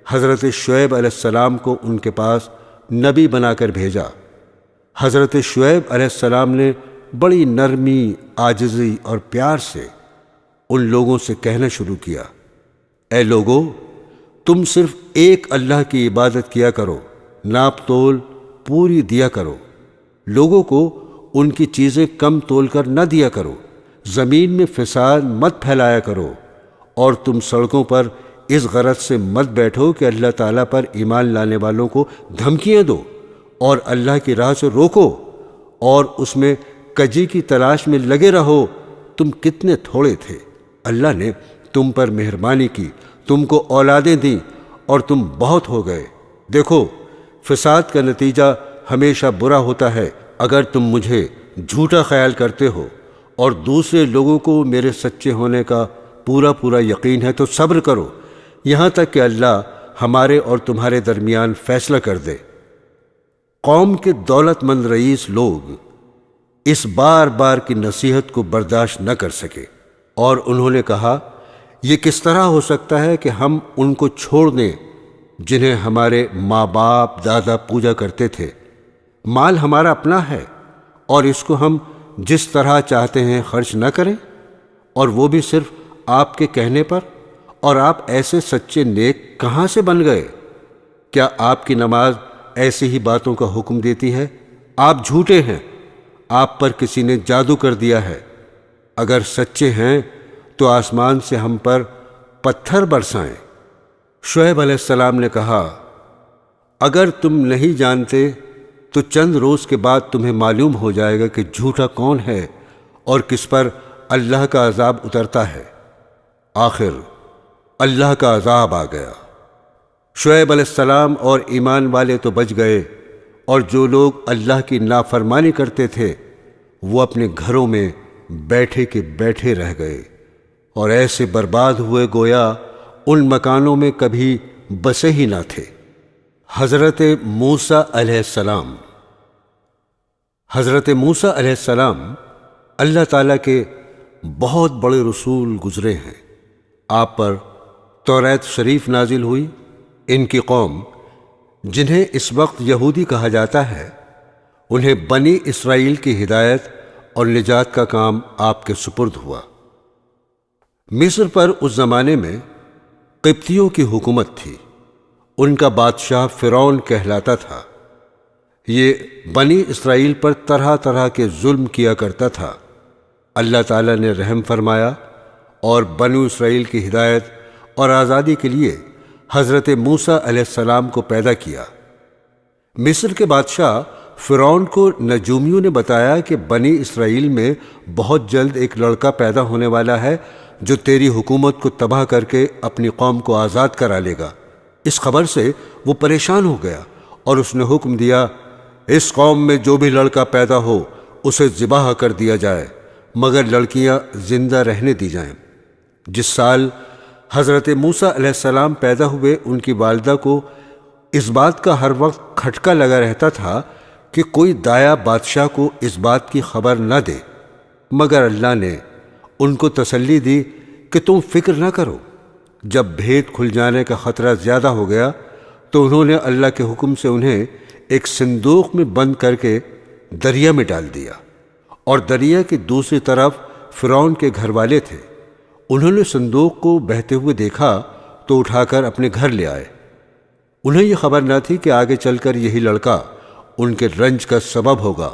حضرت شعیب علیہ السلام کو ان کے پاس نبی بنا کر بھیجا۔ حضرت شعیب علیہ السلام نے بڑی نرمی، عاجزی اور پیار سے ان لوگوں سے کہنا شروع کیا، اے لوگو، تم صرف ایک اللہ کی عبادت کیا کرو، ناپ تول پوری دیا کرو، لوگوں کو ان کی چیزیں کم تول کر نہ دیا کرو، زمین میں فساد مت پھیلایا کرو، اور تم سڑکوں پر اس غرض سے مت بیٹھو کہ اللہ تعالیٰ پر ایمان لانے والوں کو دھمکیاں دو اور اللہ کی راہ سے روکو، اور اس میں کجی کی تلاش میں لگے رہو۔ تم کتنے تھوڑے تھے، اللہ نے تم پر مہربانی کی، تم کو اولادیں دیں اور تم بہت ہو گئے۔ دیکھو، فساد کا نتیجہ ہمیشہ برا ہوتا ہے۔ اگر تم مجھے جھوٹا خیال کرتے ہو اور دوسرے لوگوں کو میرے سچے ہونے کا پورا یقین ہے تو صبر کرو، یہاں تک کہ اللہ ہمارے اور تمہارے درمیان فیصلہ کر دے۔ قوم کے دولت مند رئیس لوگ اس بار بار کی نصیحت کو برداشت نہ کر سکے، اور انہوں نے کہا یہ کس طرح ہو سکتا ہے کہ ہم ان کو چھوڑ دیں جنہیں ہمارے ماں باپ دادا پوجا کرتے تھے؟ مال ہمارا اپنا ہے اور اس کو ہم جس طرح چاہتے ہیں خرچ نہ کریں، اور وہ بھی صرف آپ کے کہنے پر؟ اور آپ ایسے سچے نیک کہاں سے بن گئے؟ کیا آپ کی نماز ایسی ہی باتوں کا حکم دیتی ہے؟ آپ جھوٹے ہیں، آپ پر کسی نے جادو کر دیا ہے۔ اگر سچے ہیں تو آسمان سے ہم پر پتھر برسائیں۔ شعیب علیہ السلام نے کہا اگر تم نہیں جانتے تو چند روز کے بعد تمہیں معلوم ہو جائے گا کہ جھوٹا کون ہے اور کس پر اللہ کا عذاب اترتا ہے۔ آخر اللہ کا عذاب آ گیا۔ شعیب علیہ السلام اور ایمان والے تو بچ گئے، اور جو لوگ اللہ کی نافرمانی کرتے تھے وہ اپنے گھروں میں بیٹھے کے بیٹھے رہ گئے، اور ایسے برباد ہوئے گویا ان مکانوں میں کبھی بسے ہی نہ تھے۔ حضرت موسیٰ علیہ السلام۔ حضرت موسیٰ علیہ السلام اللہ تعالیٰ کے بہت بڑے رسول گزرے ہیں۔ آپ پر توریت شریف نازل ہوئی۔ ان کی قوم، جنہیں اس وقت یہودی کہا جاتا ہے، انہیں بنی اسرائیل کی ہدایت اور نجات کا کام آپ کے سپرد ہوا۔ مصر پر اس زمانے میں قبطیوں کی حکومت تھی۔ ان کا بادشاہ فرعون کہلاتا تھا۔ یہ بنی اسرائیل پر طرح طرح کے ظلم کیا کرتا تھا۔ اللہ تعالیٰ نے رحم فرمایا اور بنو اسرائیل کی ہدایت اور آزادی کے لیے حضرت موسیٰ علیہ السلام کو پیدا کیا۔ مصر کے بادشاہ فرعون کو نجومیوں نے بتایا کہ بنی اسرائیل میں بہت جلد ایک لڑکا پیدا ہونے والا ہے جو تیری حکومت کو تباہ کر کے اپنی قوم کو آزاد کرا لے گا۔ اس خبر سے وہ پریشان ہو گیا اور اس نے حکم دیا، اس قوم میں جو بھی لڑکا پیدا ہو اسے ذبح کر دیا جائے، مگر لڑکیاں زندہ رہنے دی جائیں۔ جس سال حضرت موسیٰ علیہ السلام پیدا ہوئے، ان کی والدہ کو اس بات کا ہر وقت کھٹکا لگا رہتا تھا کہ کوئی دایا بادشاہ کو اس بات کی خبر نہ دے، مگر اللہ نے ان کو تسلی دی کہ تم فکر نہ کرو۔ جب بھید کھل جانے کا خطرہ زیادہ ہو گیا تو انہوں نے اللہ کے حکم سے انہیں ایک صندوق میں بند کر کے دریا میں ڈال دیا، اور دریا کی دوسری طرف فرعون کے گھر والے تھے۔ انہوں نے صندوق کو بہتے ہوئے دیکھا تو اٹھا کر اپنے گھر لے آئے۔ انہیں یہ خبر نہ تھی کہ آگے چل کر یہی لڑکا ان کے رنج کا سبب ہوگا۔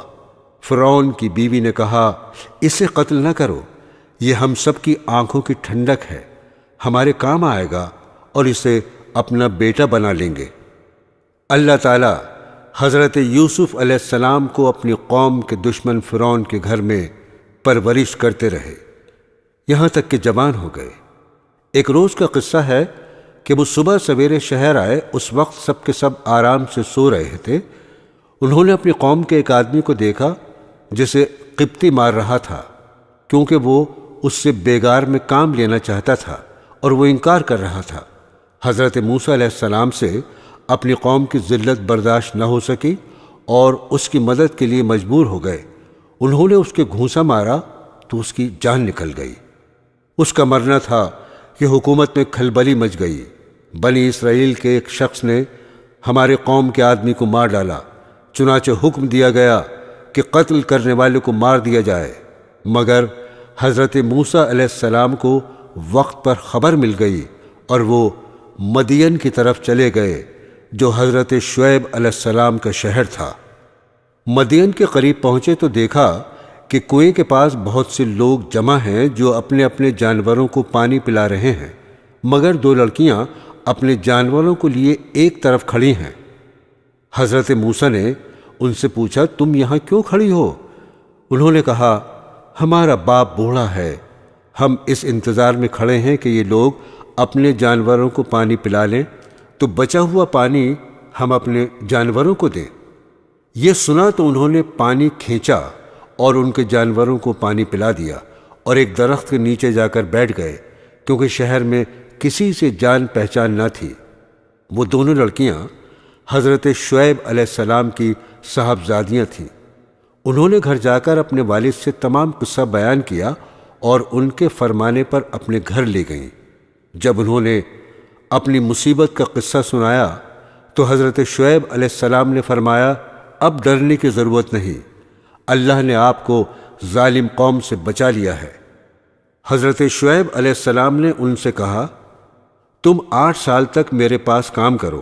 فرعون کی بیوی نے کہا، اسے قتل نہ کرو، یہ ہم سب کی آنکھوں کی ٹھنڈک ہے، ہمارے کام آئے گا اور اسے اپنا بیٹا بنا لیں گے۔ اللہ تعالیٰ حضرت یوسف علیہ السلام کو اپنی قوم کے دشمن فرعون کے گھر میں پرورش کرتے رہے، یہاں تک کہ جوان ہو گئے۔ ایک روز کا قصہ ہے کہ وہ صبح سویرے شہر آئے، اس وقت سب کے سب آرام سے سو رہے تھے۔ انہوں نے اپنی قوم کے ایک آدمی کو دیکھا جسے قبطی مار رہا تھا، کیونکہ وہ اس سے بیگار میں کام لینا چاہتا تھا اور وہ انکار کر رہا تھا۔ حضرت موسیٰ علیہ السلام سے اپنی قوم کی ذلت برداشت نہ ہو سکی اور اس کی مدد کے لیے مجبور ہو گئے۔ انہوں نے اس کے گھونسا مارا تو اس کی جان نکل گئی۔ اس کا مرنا تھا کہ حکومت میں کھلبلی مچ گئی۔ بنی اسرائیل کے ایک شخص نے ہمارے قوم کے آدمی کو مار ڈالا، چنانچہ حکم دیا گیا کہ قتل کرنے والے کو مار دیا جائے، مگر حضرت موسیٰ علیہ السلام کو وقت پر خبر مل گئی اور وہ مدین کی طرف چلے گئے جو حضرت شعیب علیہ السلام کا شہر تھا۔ مدین کے قریب پہنچے تو دیکھا کہ کنویں کے پاس بہت سے لوگ جمع ہیں جو اپنے اپنے جانوروں کو پانی پلا رہے ہیں، مگر دو لڑکیاں اپنے جانوروں کو لیے ایک طرف کھڑی ہیں۔ حضرت موسیٰ نے ان سے پوچھا، تم یہاں کیوں کھڑی ہو؟ انہوں نے کہا، ہمارا باپ بوڑھا ہے، ہم اس انتظار میں کھڑے ہیں کہ یہ لوگ اپنے جانوروں کو پانی پلا لیں تو بچا ہوا پانی ہم اپنے جانوروں کو دیں۔ یہ سنا تو انہوں نے پانی کھینچا اور ان کے جانوروں کو پانی پلا دیا اور ایک درخت کے نیچے جا کر بیٹھ گئے، کیونکہ شہر میں کسی سے جان پہچان نہ تھی۔ وہ دونوں لڑکیاں حضرت شعیب علیہ السلام کی صاحبزادیاں تھیں۔ انہوں نے گھر جا کر اپنے والد سے تمام قصہ بیان کیا اور ان کے فرمانے پر اپنے گھر لے گئیں۔ جب انہوں نے اپنی مصیبت کا قصہ سنایا تو حضرت شعیب علیہ السلام نے فرمایا، اب ڈرنے کی ضرورت نہیں، اللہ نے آپ کو ظالم قوم سے بچا لیا ہے۔ حضرت شعیب علیہ السلام نے ان سے کہا، تم 8 سال تک میرے پاس کام کرو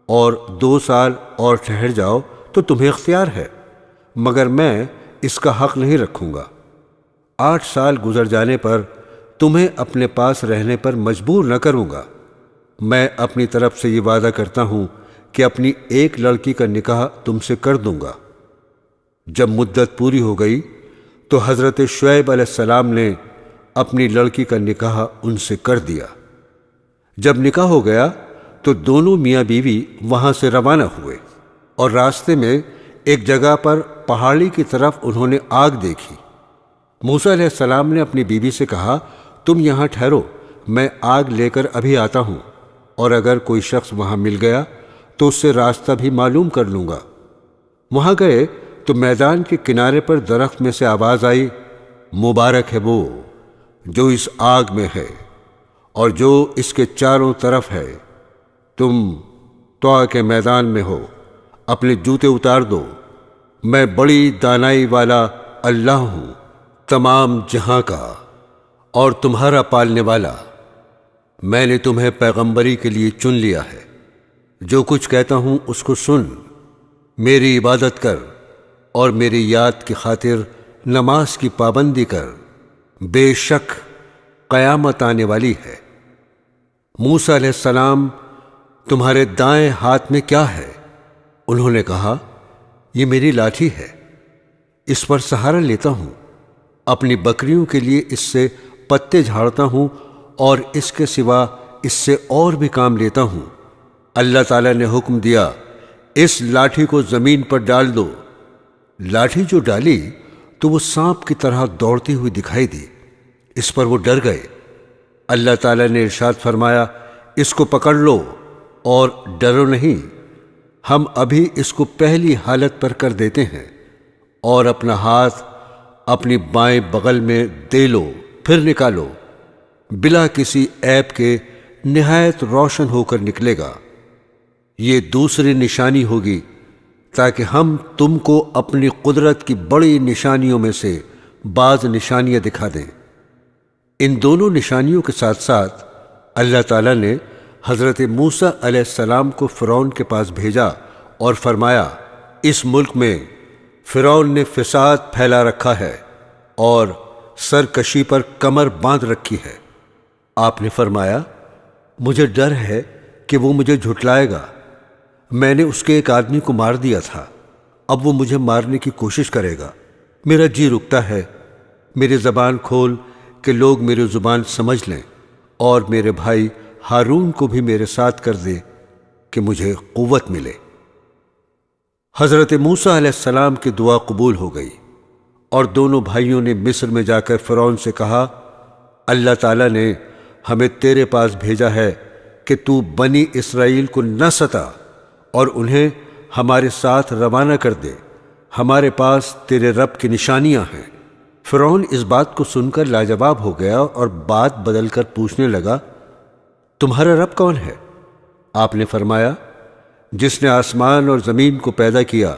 اور 2 سال اور ٹھہر جاؤ تو تمہیں اختیار ہے، مگر میں اس کا حق نہیں رکھوں گا۔ 8 سال گزر جانے پر تمہیں اپنے پاس رہنے پر مجبور نہ کروں گا۔ میں اپنی طرف سے یہ وعدہ کرتا ہوں کہ اپنی ایک لڑکی کا نکاح تم سے کر دوں گا۔ جب مدت پوری ہو گئی تو حضرت شعیب علیہ السلام نے اپنی لڑکی کا نکاح ان سے کر دیا۔ جب نکاح ہو گیا تو دونوں میاں بیوی وہاں سے روانہ ہوئے اور راستے میں ایک جگہ پر پہاڑی کی طرف انہوں نے آگ دیکھی۔ موسیٰ علیہ السلام نے اپنی بیوی سے کہا، تم یہاں ٹھہرو، میں آگ لے کر ابھی آتا ہوں، اور اگر کوئی شخص وہاں مل گیا تو اس سے راستہ بھی معلوم کر لوں گا۔ وہاں گئے تو میدان کے کنارے پر درخت میں سے آواز آئی، مبارک ہے وہ جو اس آگ میں ہے اور جو اس کے چاروں طرف ہے۔ تم طوع کے میدان میں ہو، اپنے جوتے اتار دو، میں بڑی دانائی والا اللہ ہوں، تمام جہاں کا اور تمہارا پالنے والا۔ میں نے تمہیں پیغمبری کے لیے چن لیا ہے، جو کچھ کہتا ہوں اس کو سن۔ میری عبادت کر اور میری یاد کی خاطر نماز کی پابندی کر، بے شک قیامت آنے والی ہے۔ موسیٰ علیہ السلام، تمہارے دائیں ہاتھ میں کیا ہے؟ انہوں نے کہا، یہ میری لاٹھی ہے، اس پر سہارا لیتا ہوں، اپنی بکریوں کے لیے اس سے پتے جھاڑتا ہوں اور اس کے سوا اس سے اور بھی کام لیتا ہوں۔ اللہ تعالیٰ نے حکم دیا، اس لاٹھی کو زمین پر ڈال دو۔ لاٹھی جو ڈالی تو وہ سانپ کی طرح دوڑتی ہوئی دکھائی دی۔ اس پر وہ ڈر گئے۔ اللہ تعالیٰ نے ارشاد فرمایا، اس کو پکڑ لو اور ڈرو نہیں، ہم ابھی اس کو پہلی حالت پر کر دیتے ہیں، اور اپنا ہاتھ اپنی بائیں بغل میں دے لو، پھر نکالو، بلا کسی عیب کے نہایت روشن ہو کر نکلے گا۔ یہ دوسری نشانی ہوگی تاکہ ہم تم کو اپنی قدرت کی بڑی نشانیوں میں سے بعض نشانیاں دکھا دیں۔ ان دونوں نشانیوں کے ساتھ ساتھ اللہ تعالیٰ نے حضرت موسیٰ علیہ السلام کو فرعون کے پاس بھیجا اور فرمایا، اس ملک میں فرعون نے فساد پھیلا رکھا ہے اور سرکشی پر کمر باندھ رکھی ہے۔ آپ نے فرمایا، مجھے ڈر ہے کہ وہ مجھے جھٹلائے گا۔ میں نے اس کے ایک آدمی کو مار دیا تھا، اب وہ مجھے مارنے کی کوشش کرے گا۔ میرا جی رکتا ہے، میری زبان کھول کہ لوگ میری زبان سمجھ لیں، اور میرے بھائی ہارون کو بھی میرے ساتھ کر دے کہ مجھے قوت ملے۔ حضرت موسیٰ علیہ السلام کی دعا قبول ہو گئی، اور دونوں بھائیوں نے مصر میں جا کر فرعون سے کہا، اللہ تعالیٰ نے ہمیں تیرے پاس بھیجا ہے کہ تو بنی اسرائیل کو نہ ستا اور انہیں ہمارے ساتھ روانہ کر دے، ہمارے پاس تیرے رب کی نشانیاں ہیں۔ فرعون اس بات کو سن کر لاجواب ہو گیا اور بات بدل کر پوچھنے لگا، تمہارا رب کون ہے؟ آپ نے فرمایا، جس نے آسمان اور زمین کو پیدا کیا،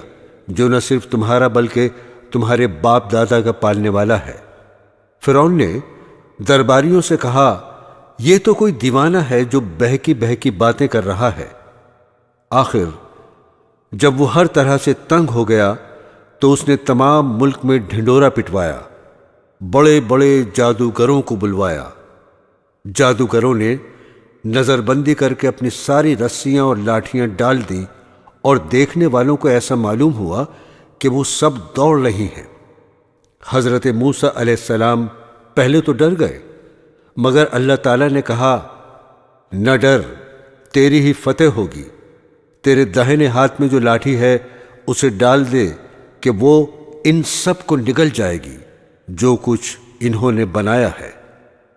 جو نہ صرف تمہارا بلکہ تمہارے باپ دادا کا پالنے والا ہے۔ فرعون نے درباریوں سے کہا، یہ تو کوئی دیوانہ ہے جو بہکی بہکی باتیں کر رہا ہے۔ آخر جب وہ ہر طرح سے تنگ ہو گیا تو اس نے تمام ملک میں ڈھنڈورا پٹوایا، بڑے بڑے جادوگروں کو بلوایا۔ جادوگروں نے نظر بندی کر کے اپنی ساری رسیاں اور لاٹھیاں ڈال دیں، اور دیکھنے والوں کو ایسا معلوم ہوا کہ وہ سب دوڑ رہی ہیں۔ حضرت موسیٰ علیہ السلام پہلے تو ڈر گئے، مگر اللہ تعالیٰ نے کہا، نہ ڈر، تیری ہی فتح ہوگی۔ تیرے داہنے ہاتھ میں جو لاٹھی ہے اسے ڈال دے کہ وہ ان سب کو نگل جائے گی جو کچھ انہوں نے بنایا ہے۔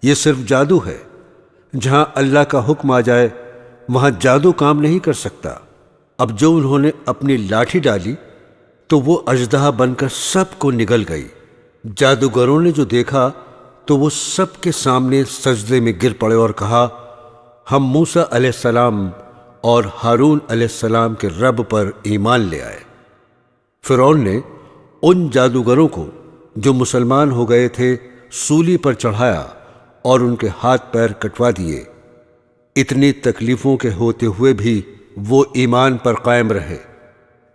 یہ صرف جادو ہے، جہاں اللہ کا حکم آ جائے وہاں جادو کام نہیں کر سکتا۔ اب جو انہوں نے اپنی لاٹھی ڈالی تو وہ اژدہا بن کر سب کو نگل گئی۔ جادوگروں نے جو دیکھا تو وہ سب کے سامنے سجدے میں گر پڑے اور کہا، ہم موسیٰ علیہ السلام اور ہارون علیہ السلام کے رب پر ایمان لے آئے۔ فرعون نے ان جادوگروں کو جو مسلمان ہو گئے تھے سولی پر چڑھایا اور ان کے ہاتھ پیر کٹوا دیے۔ اتنی تکلیفوں کے ہوتے ہوئے بھی وہ ایمان پر قائم رہے۔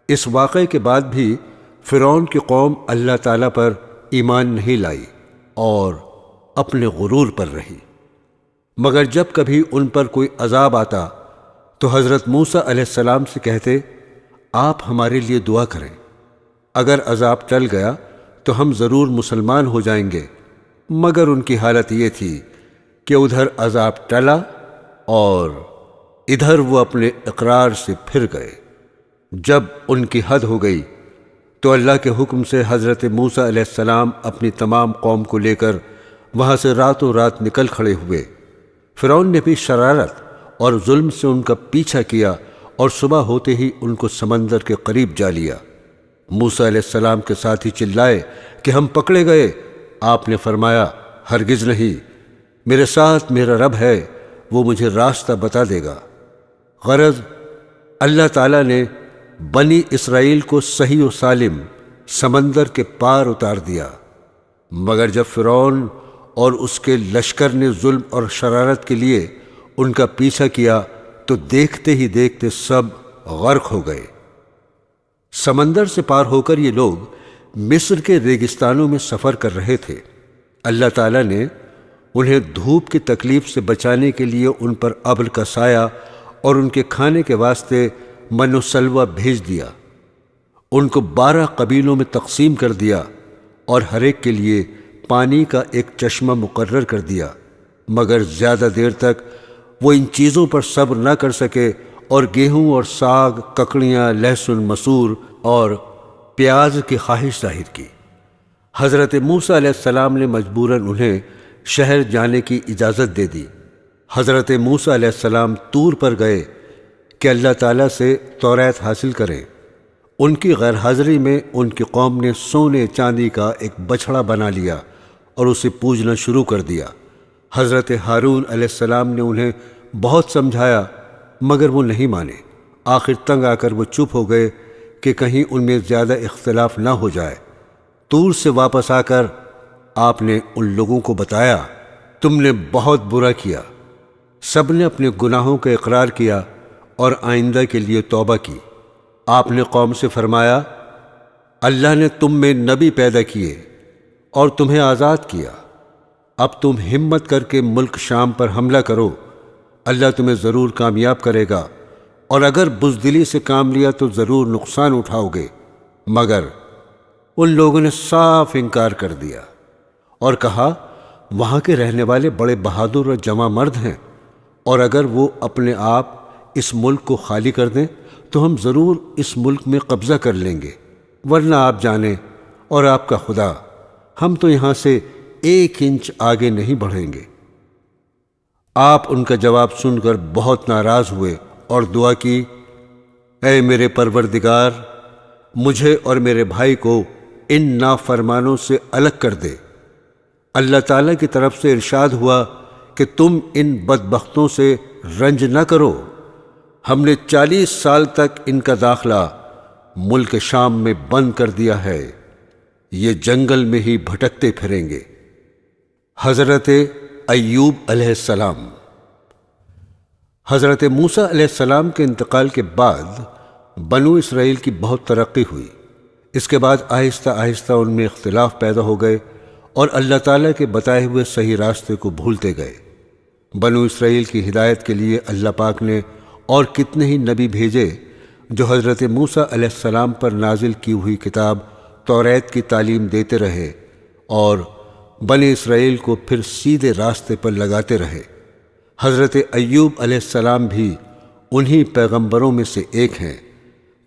اس واقعے کے بعد بھی فرعون کی قوم اللہ تعالیٰ پر ایمان نہیں لائی اور اپنے غرور پر رہی، مگر جب کبھی ان پر کوئی عذاب آتا تو حضرت موسیٰ علیہ السلام سے کہتے، آپ ہمارے لیے دعا کریں، اگر عذاب ٹل گیا تو ہم ضرور مسلمان ہو جائیں گے۔ مگر ان کی حالت یہ تھی کہ ادھر عذاب ٹلا اور ادھر وہ اپنے اقرار سے پھر گئے۔ جب ان کی حد ہو گئی تو اللہ کے حکم سے حضرت موسیٰ علیہ السلام اپنی تمام قوم کو لے کر وہاں سے راتوں رات نکل کھڑے ہوئے۔ فرعون نے بھی شرارت اور ظلم سے ان کا پیچھا کیا اور صبح ہوتے ہی ان کو سمندر کے قریب جا لیا۔ موسیٰ علیہ السلام کے ساتھی چلائے کہ ہم پکڑے گئے۔ آپ نے فرمایا، ہرگز نہیں، میرے ساتھ میرا رب ہے، وہ مجھے راستہ بتا دے گا۔ غرض اللہ تعالیٰ نے بنی اسرائیل کو صحیح و سالم سمندر کے پار اتار دیا، مگر جب فرعون اور اس کے لشکر نے ظلم اور شرارت کے لیے ان کا پیچھا کیا تو دیکھتے ہی دیکھتے سب غرق ہو گئے۔ سمندر سے پار ہو کر یہ لوگ مصر کے ریگستانوں میں سفر کر رہے تھے۔ اللہ تعالیٰ نے انہیں دھوپ کی تکلیف سے بچانے کے لیے ان پر ابر کا سایہ اور ان کے کھانے کے واسطے من و سلوہ بھیج دیا۔ ان کو 12 قبیلوں میں تقسیم کر دیا اور ہر ایک کے لیے پانی کا ایک چشمہ مقرر کر دیا، مگر زیادہ دیر تک وہ ان چیزوں پر صبر نہ کر سکے اور گیہوں اور ساگ، ککڑیاں، لہسن، مسور اور پیاز کی خواہش ظاہر کی۔ حضرت موسیٰ علیہ السلام نے مجبوراً انہیں شہر جانے کی اجازت دے دی۔ حضرت موسیٰ علیہ السلام طور پر گئے کہ اللہ تعالیٰ سے توریت حاصل کریں۔ ان کی غیر حاضری میں ان کی قوم نے سونے چاندی کا ایک بچھڑا بنا لیا اور اسے پوجنا شروع کر دیا۔ حضرت ہارون علیہ السلام نے انہیں بہت سمجھایا مگر وہ نہیں مانے۔ آخر تنگ آ کر وہ چپ ہو گئے کہ کہیں ان میں زیادہ اختلاف نہ ہو جائے۔ طور سے واپس آ کر آپ نے ان لوگوں کو بتایا، تم نے بہت برا کیا۔ سب نے اپنے گناہوں کا اقرار کیا اور آئندہ کے لیے توبہ کی۔ آپ نے قوم سے فرمایا، اللہ نے تم میں نبی پیدا کیے اور تمہیں آزاد کیا۔ اب تم ہمت کر کے ملک شام پر حملہ کرو، اللہ تمہیں ضرور کامیاب کرے گا، اور اگر بزدلی سے کام لیا تو ضرور نقصان اٹھاؤ گے۔ مگر ان لوگوں نے صاف انکار کر دیا اور کہا، وہاں کے رہنے والے بڑے بہادر اور جواں مرد ہیں، اور اگر وہ اپنے آپ اس ملک کو خالی کر دیں تو ہم ضرور اس ملک میں قبضہ کر لیں گے، ورنہ آپ جانیں اور آپ کا خدا، ہم تو یہاں سے 1 انچ آگے نہیں بڑھیں گے۔ آپ ان کا جواب سن کر بہت ناراض ہوئے اور دعا کی، اے میرے پروردگار، مجھے اور میرے بھائی کو ان نافرمانوں سے الگ کر دے۔ اللہ تعالیٰ کی طرف سے ارشاد ہوا کہ تم ان بدبختوں سے رنج نہ کرو، ہم نے 40 سال تک ان کا داخلہ ملک شام میں بند کر دیا ہے، یہ جنگل میں ہی بھٹکتے پھریں گے۔ حضرت ایوب علیہ السلام۔ حضرت موسیٰ علیہ السلام کے انتقال کے بعد بنو اسرائیل کی بہت ترقی ہوئی۔ اس کے بعد آہستہ آہستہ ان میں اختلاف پیدا ہو گئے اور اللہ تعالیٰ کے بتائے ہوئے صحیح راستے کو بھولتے گئے۔ بنو اسرائیل کی ہدایت کے لیے اللہ پاک نے اور کتنے ہی نبی بھیجے جو حضرت موسیٰ علیہ السلام پر نازل کی ہوئی کتاب توریت کی تعلیم دیتے رہے اور بنی اسرائیل کو پھر سیدھے راستے پر لگاتے رہے۔ حضرت ایوب علیہ السلام بھی انہی پیغمبروں میں سے ایک ہیں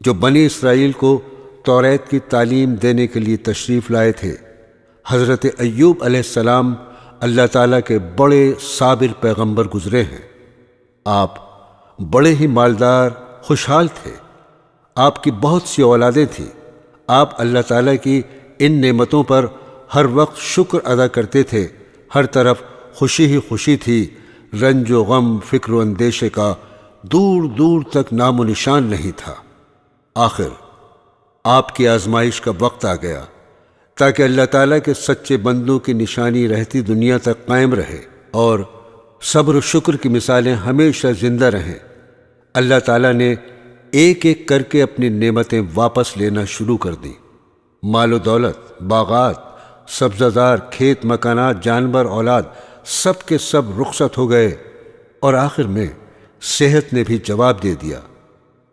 جو بنی اسرائیل کو توریت کی تعلیم دینے کے لیے تشریف لائے تھے۔ حضرت ایوب علیہ السلام اللہ تعالیٰ کے بڑے صابر پیغمبر گزرے ہیں۔ آپ بڑے ہی مالدار، خوشحال تھے۔ آپ کی بہت سی اولادیں تھیں۔ آپ اللہ تعالیٰ کی ان نعمتوں پر ہر وقت شکر ادا کرتے تھے۔ ہر طرف خوشی ہی خوشی تھی، رنج و غم، فکر و اندیشے کا دور دور تک نام و نشان نہیں تھا۔ آخر آپ کی آزمائش کا وقت آ گیا تاکہ اللہ تعالیٰ کے سچے بندوں کی نشانی رہتی دنیا تک قائم رہے اور صبر و شکر کی مثالیں ہمیشہ زندہ رہیں۔ اللہ تعالیٰ نے ایک ایک کر کے اپنی نعمتیں واپس لینا شروع کر دیں۔ مال و دولت، باغات، سبزہ زار، کھیت مکانات، جانور، اولاد، سب کے سب رخصت ہو گئے، اور آخر میں صحت نے بھی جواب دے دیا۔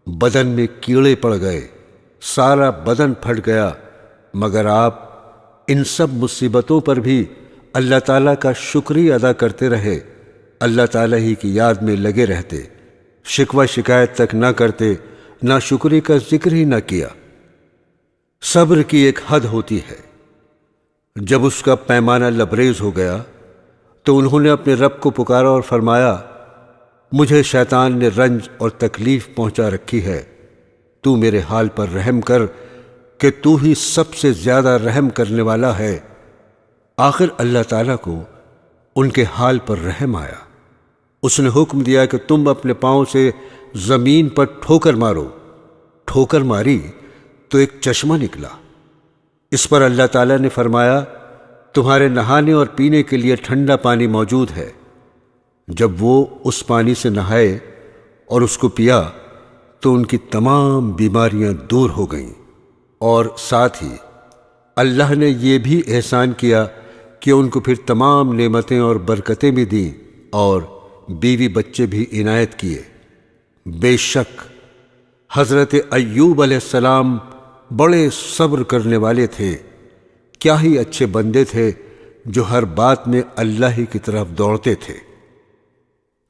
بدن میں کیڑے پڑ گئے، سارا بدن پھٹ گیا، مگر آپ ان سب مصیبتوں پر بھی اللہ تعالیٰ کا شکریہ ادا کرتے رہے، اللہ تعالیٰ ہی کی یاد میں لگے رہتے، شکوہ شکایت تک نہ کرتے، نہ شکری کا ذکر ہی نہ کیا۔ صبر کی ایک حد ہوتی ہے، جب اس کا پیمانہ لبریز ہو گیا تو انہوں نے اپنے رب کو پکارا اور فرمایا، مجھے شیطان نے رنج اور تکلیف پہنچا رکھی ہے، تو میرے حال پر رحم کر کہ تو ہی سب سے زیادہ رحم کرنے والا ہے۔ آخر اللہ تعالیٰ کو ان کے حال پر رحم آیا۔ اس نے حکم دیا کہ تم اپنے پاؤں سے زمین پر ٹھوکر مارو۔ ٹھوکر ماری تو ایک چشمہ نکلا۔ اس پر اللہ تعالیٰ نے فرمایا، تمہارے نہانے اور پینے کے لیے ٹھنڈا پانی موجود ہے۔ جب وہ اس پانی سے نہائے اور اس کو پیا تو ان کی تمام بیماریاں دور ہو گئیں۔ اور ساتھ ہی اللہ نے یہ بھی احسان کیا کہ ان کو پھر تمام نعمتیں اور برکتیں بھی دیں اور بیوی بچے بھی عنایت کیے۔ بے شک حضرت ایوب علیہ السلام بڑے صبر کرنے والے تھے، کیا ہی اچھے بندے تھے جو ہر بات میں اللہ ہی کی طرف دوڑتے تھے۔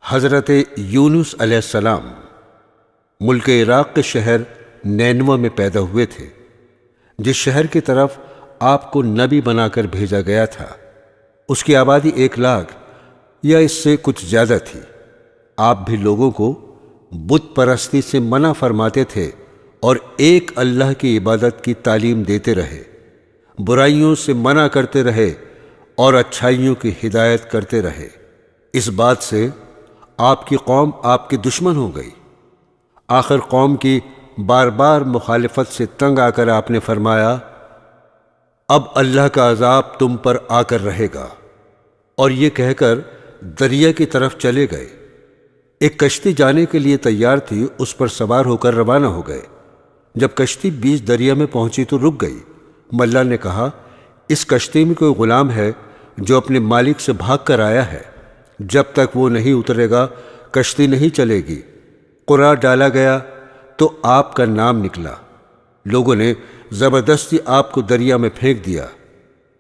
حضرت یونس علیہ السلام ملک عراق کے شہر نینوہ میں پیدا ہوئے تھے، جس شہر کی طرف آپ کو نبی بنا کر بھیجا گیا تھا۔ اس کی آبادی 1,00,000 یا اس سے کچھ زیادہ تھی۔ آپ بھی لوگوں کو بت پرستی سے منع فرماتے تھے اور ایک اللہ کی عبادت کی تعلیم دیتے رہے، برائیوں سے منع کرتے رہے اور اچھائیوں کی ہدایت کرتے رہے۔ اس بات سے آپ کی قوم آپ کی دشمن ہو گئی۔ آخر قوم کی بار بار مخالفت سے تنگ آ کر آپ نے فرمایا، اب اللہ کا عذاب تم پر آ کر رہے گا، اور یہ کہہ کر دریا کی طرف چلے گئے۔ ایک کشتی جانے کے لیے تیار تھی، اس پر سوار ہو کر روانہ ہو گئے۔ جب کشتی بیچ دریا میں پہنچی تو رک گئی۔ ملا نے کہا، اس کشتی میں کوئی غلام ہے جو اپنے مالک سے بھاگ کر آیا ہے، جب تک وہ نہیں اترے گا کشتی نہیں چلے گی۔ قرعہ ڈالا گیا تو آپ کا نام نکلا۔ لوگوں نے زبردستی آپ کو دریا میں پھینک دیا۔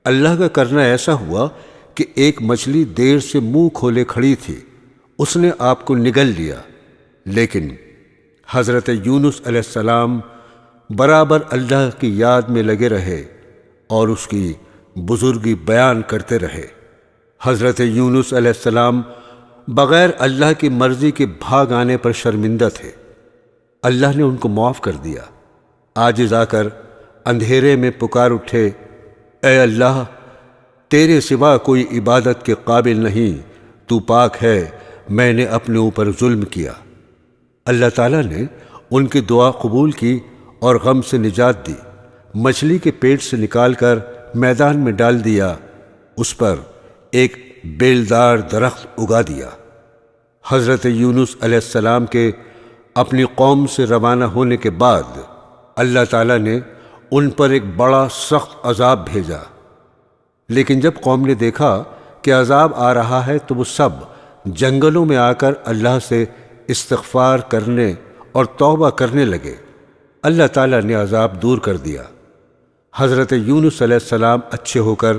اللہ کا کرنا ایسا ہوا کہ ایک مچھلی دیر سے منہ کھولے کھڑی تھی، اس نے آپ کو نگل لیا، لیکن حضرت یونس علیہ السلام برابر اللہ کی یاد میں لگے رہے اور اس کی بزرگی بیان کرتے رہے۔ حضرت یونس علیہ السلام بغیر اللہ کی مرضی کے بھاگ آنے پر شرمندہ تھے۔ اللہ نے ان کو معاف کر دیا۔ عاجز آ کر اندھیرے میں پکار اٹھے، اے اللہ، تیرے سوا کوئی عبادت کے قابل نہیں، تو پاک ہے، میں نے اپنے اوپر ظلم کیا۔ اللہ تعالیٰ نے ان کی دعا قبول کی اور غم سے نجات دی۔ مچھلی کے پیٹ سے نکال کر میدان میں ڈال دیا، اس پر ایک بیلدار درخت اگا دیا۔ حضرت یونس علیہ السلام کے اپنی قوم سے روانہ ہونے کے بعد اللہ تعالیٰ نے ان پر ایک بڑا سخت عذاب بھیجا، لیکن جب قوم نے دیکھا کہ عذاب آ رہا ہے تو وہ سب جنگلوں میں آ کر اللہ سے استغفار کرنے اور توبہ کرنے لگے۔ اللہ تعالیٰ نے عذاب دور کر دیا۔ حضرت یونس علیہ السلام اچھے ہو کر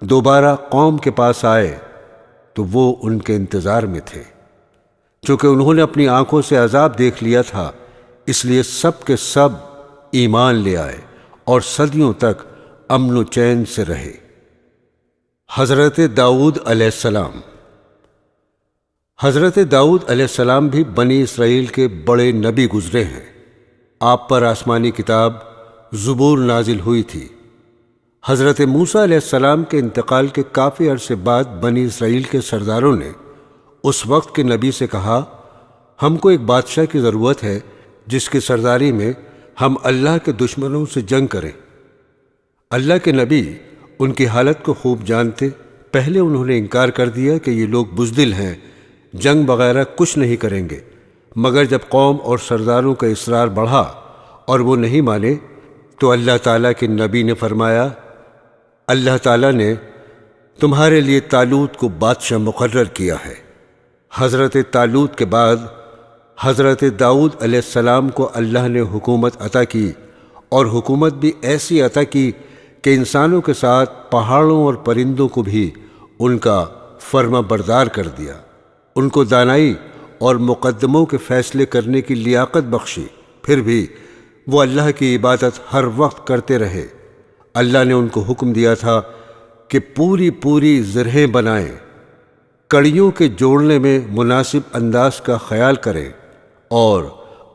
دوبارہ قوم کے پاس آئے تو وہ ان کے انتظار میں تھے۔ چونکہ انہوں نے اپنی آنکھوں سے عذاب دیکھ لیا تھا، اس لیے سب کے سب ایمان لے آئے اور صدیوں تک امن و چین سے رہے۔ حضرت داؤد علیہ السلام حضرت داؤد علیہ السلام بھی بنی اسرائیل کے بڑے نبی گزرے ہیں۔ آپ پر آسمانی کتاب زبور نازل ہوئی تھی۔ حضرت موسیٰ علیہ السلام کے انتقال کے کافی عرصے بعد بنی اسرائیل کے سرداروں نے اس وقت کے نبی سے کہا، ہم کو ایک بادشاہ کی ضرورت ہے جس کی سرداری میں ہم اللہ کے دشمنوں سے جنگ کریں۔ اللہ کے نبی ان کی حالت کو خوب جانتے، پہلے انہوں نے انکار کر دیا کہ یہ لوگ بزدل ہیں، جنگ وغیرہ کچھ نہیں کریں گے، مگر جب قوم اور سرداروں کا اصرار بڑھا اور وہ نہیں مانے تو اللہ تعالیٰ کے نبی نے فرمایا، اللہ تعالیٰ نے تمہارے لیے طالوت کو بادشاہ مقرر کیا ہے۔ حضرت طالوت کے بعد حضرت داؤد علیہ السلام کو اللہ نے حکومت عطا کی، اور حکومت بھی ایسی عطا کی کہ انسانوں کے ساتھ پہاڑوں اور پرندوں کو بھی ان کا فرما بردار کر دیا۔ ان کو دانائی اور مقدموں کے فیصلے کرنے کی لیاقت بخشی، پھر بھی وہ اللہ کی عبادت ہر وقت کرتے رہے۔ اللہ نے ان کو حکم دیا تھا کہ پوری پوری زرہیں بنائیں، کڑیوں کے جوڑنے میں مناسب انداز کا خیال کریں اور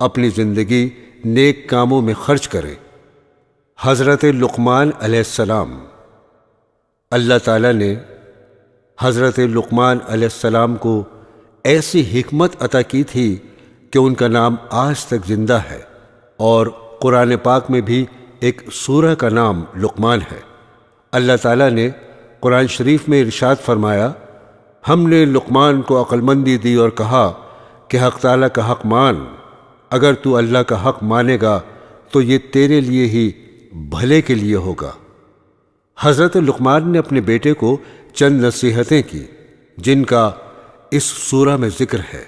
اپنی زندگی نیک کاموں میں خرچ کریں۔ حضرت لقمان علیہ السلام اللہ تعالیٰ نے حضرت لقمان علیہ السلام کو ایسی حکمت عطا کی تھی کہ ان کا نام آج تک زندہ ہے، اور قرآن پاک میں بھی ایک سورہ کا نام لقمان ہے۔ اللہ تعالیٰ نے قرآن شریف میں ارشاد فرمایا، ہم نے لقمان کو عقل مندی دی اور کہا کہ حق تعالیٰ کا حق مان، اگر تو اللہ کا حق مانے گا تو یہ تیرے لیے ہی بھلے کے لیے ہوگا۔ حضرت لقمان نے اپنے بیٹے کو چند نصیحتیں کی جن کا اس سورہ میں ذکر ہے۔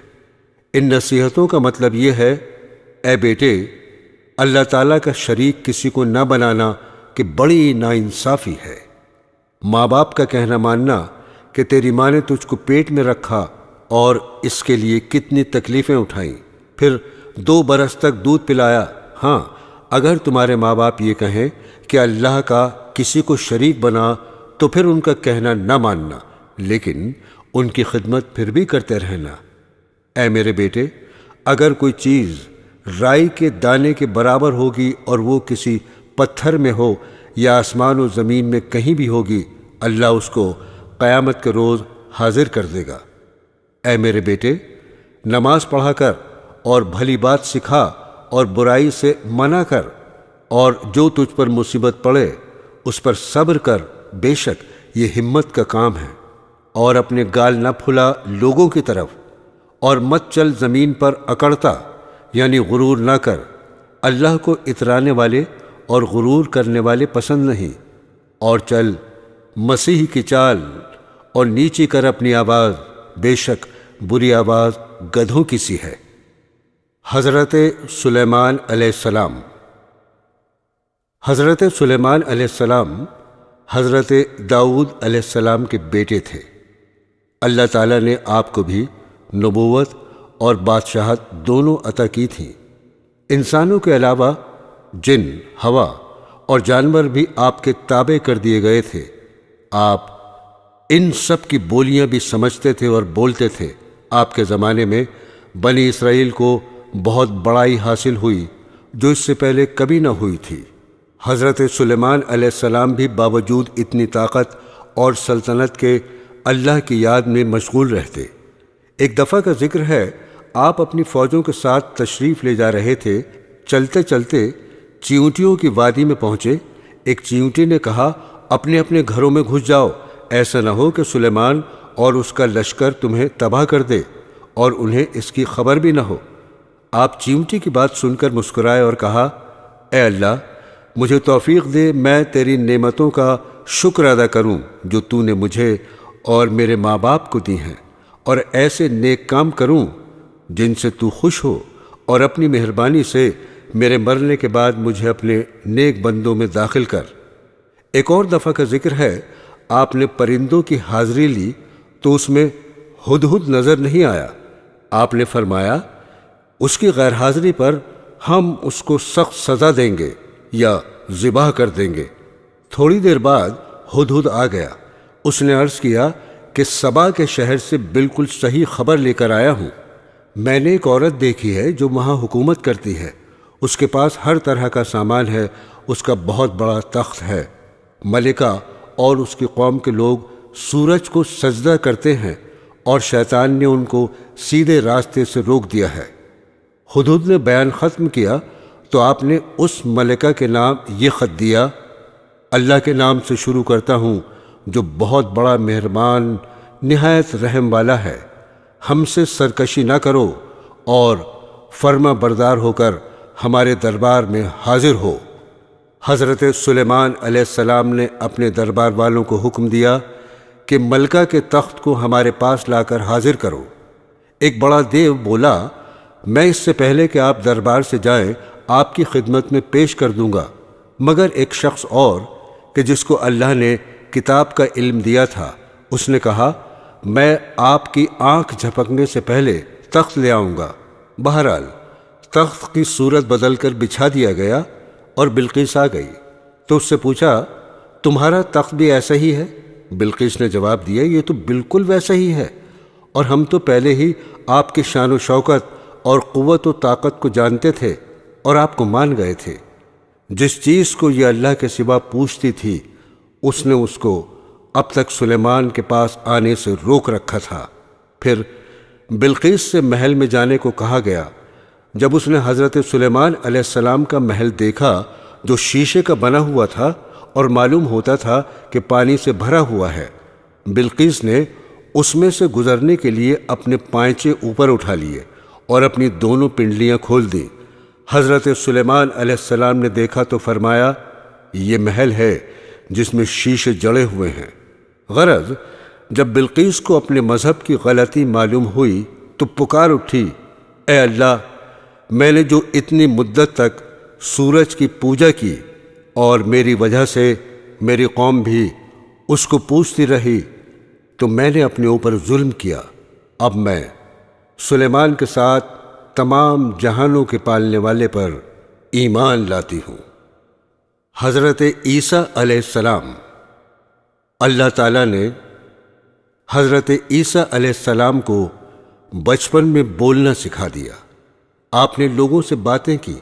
ان نصیحتوں کا مطلب یہ ہے، اے بیٹے، اللہ تعالیٰ کا شریک کسی کو نہ بنانا کہ بڑی ناانصافی ہے۔ ماں باپ کا کہنا ماننا کہ تیری ماں نے تجھ کو پیٹ میں رکھا اور اس کے لیے کتنی تکلیفیں اٹھائیں، پھر 2 برس تک دودھ پلایا۔ ہاں، اگر تمہارے ماں باپ یہ کہیں کہ اللہ کا کسی کو شریک بنا تو پھر ان کا کہنا نہ ماننا، لیکن ان کی خدمت پھر بھی کرتے رہنا۔ اے میرے بیٹے، اگر کوئی چیز رائی کے دانے کے برابر ہوگی اور وہ کسی پتھر میں ہو یا آسمان و زمین میں کہیں بھی ہوگی، اللہ اس کو قیامت کے روز حاضر کر دے گا۔ اے میرے بیٹے، نماز پڑھا کر اور بھلی بات سکھا اور برائی سے منع کر، اور جو تجھ پر مصیبت پڑے اس پر صبر کر، بے شک یہ ہمت کا کام ہے۔ اور اپنے گال نہ پھلا لوگوں کی طرف، اور مت چل زمین پر اکڑتا، یعنی غرور نہ کر۔ اللہ کو اترانے والے اور غرور کرنے والے پسند نہیں۔ اور چل مسیح کی چال اور نیچی کر اپنی آواز، بے شک بری آواز گدھوں کی سی ہے۔ حضرت سلیمان علیہ السلام۔ حضرت سلیمان علیہ السلام حضرت داؤد علیہ السلام کے بیٹے تھے۔ اللہ تعالیٰ نے آپ کو بھی نبوت اور بادشاہت دونوں عطا کی تھیں۔ انسانوں کے علاوہ جن، ہوا اور جانور بھی آپ کے تابع کر دیے گئے تھے۔ آپ ان سب کی بولیاں بھی سمجھتے تھے اور بولتے تھے۔ آپ کے زمانے میں بنی اسرائیل کو بہت بڑائی حاصل ہوئی جو اس سے پہلے کبھی نہ ہوئی تھی۔ حضرت سلیمان علیہ السلام بھی باوجود اتنی طاقت اور سلطنت کے اللہ کی یاد میں مشغول رہتے۔ ایک دفعہ کا ذکر ہے، آپ اپنی فوجوں کے ساتھ تشریف لے جا رہے تھے۔ چلتے چلتے چیونٹیوں کی وادی میں پہنچے۔ ایک چیونٹی نے کہا، اپنے اپنے گھروں میں گھس جاؤ، ایسا نہ ہو کہ سلیمان اور اس کا لشکر تمہیں تباہ کر دے اور انہیں اس کی خبر بھی نہ ہو۔ آپ چیونٹی کی بات سن کر مسکرائے اور کہا، اے اللہ، مجھے توفیق دے، میں تیری نعمتوں کا شکر ادا کروں جو تو نے مجھے اور میرے ماں باپ کو دی ہیں، اور ایسے نیک کام کروں جن سے تو خوش ہو، اور اپنی مہربانی سے میرے مرنے کے بعد مجھے اپنے نیک بندوں میں داخل کر۔ ایک اور دفعہ کا ذکر ہے، آپ نے پرندوں کی حاضری لی تو اس میں ہدہد نظر نہیں آیا۔ آپ نے فرمایا، اس کی غیر حاضری پر ہم اس کو سخت سزا دیں گے یا ذبح کر دیں گے۔ تھوڑی دیر بعد ہدہد آ گیا۔ اس نے عرض کیا کہ سبا کے شہر سے بالکل صحیح خبر لے کر آیا ہوں۔ میں نے ایک عورت دیکھی ہے جو وہاں حکومت کرتی ہے۔ اس کے پاس ہر طرح کا سامان ہے، اس کا بہت بڑا تخت ہے۔ ملکہ اور اس کی قوم کے لوگ سورج کو سجدہ کرتے ہیں، اور شیطان نے ان کو سیدھے راستے سے روک دیا ہے۔ ہدہد نے بیان ختم کیا تو آپ نے اس ملکہ کے نام یہ خط دیا، اللہ کے نام سے شروع کرتا ہوں جو بہت بڑا مہربان نہایت رحم والا ہے۔ ہم سے سرکشی نہ کرو اور فرما بردار ہو کر ہمارے دربار میں حاضر ہو۔ حضرت سلیمان علیہ السلام نے اپنے دربار والوں کو حکم دیا کہ ملکہ کے تخت کو ہمارے پاس لا کر حاضر کرو۔ ایک بڑا دیو بولا، میں اس سے پہلے کہ آپ دربار سے جائیں آپ کی خدمت میں پیش کر دوں گا، مگر ایک شخص اور کہ جس کو اللہ نے کتاب کا علم دیا تھا، اس نے کہا، میں آپ کی آنکھ جھپکنے سے پہلے تخت لے آؤں گا۔ بہرحال تخت کی صورت بدل کر بچھا دیا گیا اور بلقیس آ گئی تو اس سے پوچھا، تمہارا تخت بھی ایسا ہی ہے؟ بلقیس نے جواب دیا، یہ تو بالکل ویسا ہی ہے، اور ہم تو پہلے ہی آپ کی شان و شوکت اور قوت و طاقت کو جانتے تھے اور آپ کو مان گئے تھے۔ جس چیز کو یہ اللہ کے سوا پوچھتی تھی اس نے اس کو اب تک سلیمان کے پاس آنے سے روک رکھا تھا۔ پھر بلقیس سے محل میں جانے کو کہا گیا۔ جب اس نے حضرت سلیمان علیہ السلام کا محل دیکھا جو شیشے کا بنا ہوا تھا اور معلوم ہوتا تھا کہ پانی سے بھرا ہوا ہے، بلقیس نے اس میں سے گزرنے کے لیے اپنے پائنچے اوپر اٹھا لیے اور اپنی دونوں پنڈلیاں کھول دیں۔ حضرت سلیمان علیہ السلام نے دیکھا تو فرمایا، یہ محل ہے جس میں شیشے جڑے ہوئے ہیں۔ غرض جب بلقیس کو اپنے مذہب کی غلطی معلوم ہوئی تو پکار اٹھی، اے اللہ، میں نے جو اتنی مدت تک سورج کی پوجا کی اور میری وجہ سے میری قوم بھی اس کو پوجتی رہی تو میں نے اپنے اوپر ظلم کیا۔ اب میں سلیمان کے ساتھ تمام جہانوں کے پالنے والے پر ایمان لاتی ہوں۔ حضرت عیسیٰ علیہ السلام۔ اللہ تعالیٰ نے حضرت عیسیٰ علیہ السلام کو بچپن میں بولنا سکھا دیا۔ آپ نے لوگوں سے باتیں کی،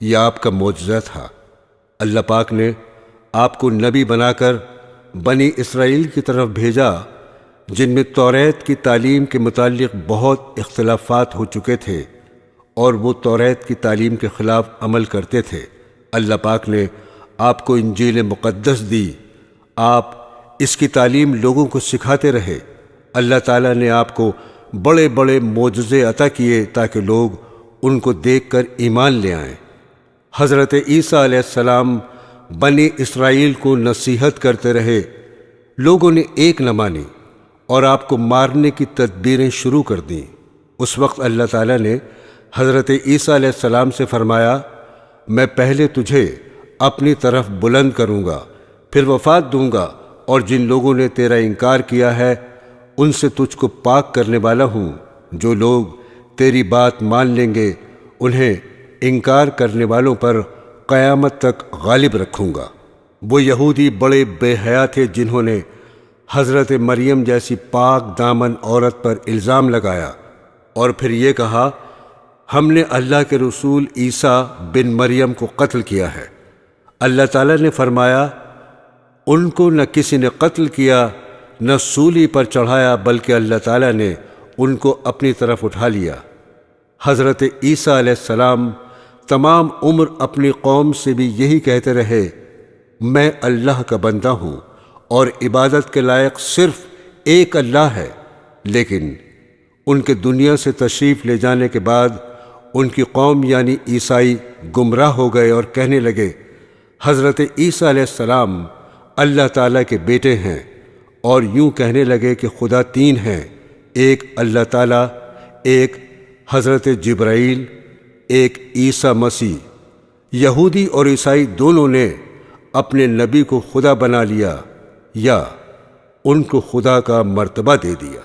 یہ آپ کا معجزہ تھا۔ اللہ پاک نے آپ کو نبی بنا کر بنی اسرائیل کی طرف بھیجا، جن میں توریت کی تعلیم کے متعلق بہت اختلافات ہو چکے تھے اور وہ توریت کی تعلیم کے خلاف عمل کرتے تھے۔ اللہ پاک نے آپ کو انجیل مقدس دی، آپ اس کی تعلیم لوگوں کو سکھاتے رہے۔ اللہ تعالیٰ نے آپ کو بڑے بڑے معجزے عطا کیے تاکہ لوگ ان کو دیکھ کر ایمان لے آئیں۔ حضرت عیسیٰ علیہ السلام بنی اسرائیل کو نصیحت کرتے رہے، لوگوں نے ایک نہ مانی اور آپ کو مارنے کی تدبیریں شروع کر دیں۔ اس وقت اللہ تعالیٰ نے حضرت عیسیٰ علیہ السلام سے فرمایا، میں پہلے تجھے اپنی طرف بلند کروں گا، پھر وفات دوں گا، اور جن لوگوں نے تیرا انکار کیا ہے ان سے تجھ کو پاک کرنے والا ہوں۔ جو لوگ تیری بات مان لیں گے انہیں انکار کرنے والوں پر قیامت تک غالب رکھوں گا۔ وہ یہودی بڑے بے حیا تھے جنہوں نے حضرت مریم جیسی پاک دامن عورت پر الزام لگایا اور پھر یہ کہا، ہم نے اللہ کے رسول عیسیٰ بن مریم کو قتل کیا ہے۔ اللہ تعالیٰ نے فرمایا، ان کو نہ کسی نے قتل کیا نہ سولی پر چڑھایا، بلکہ اللہ تعالیٰ نے ان کو اپنی طرف اٹھا لیا۔ حضرت عیسیٰ علیہ السلام تمام عمر اپنی قوم سے بھی یہی کہتے رہے، میں اللہ کا بندہ ہوں اور عبادت کے لائق صرف ایک اللہ ہے۔ لیکن ان کے دنیا سے تشریف لے جانے کے بعد ان کی قوم یعنی عیسائی گمراہ ہو گئے اور کہنے لگے، حضرت عیسیٰ علیہ السلام اللہ تعالیٰ کے بیٹے ہیں، اور یوں کہنے لگے کہ خدا تین ہیں، ایک اللہ تعالیٰ، ایک حضرت جبرائیل، ایک عیسیٰ مسیح۔ یہودی اور عیسائی دونوں نے اپنے نبی کو خدا بنا لیا یا ان کو خدا کا مرتبہ دے دیا۔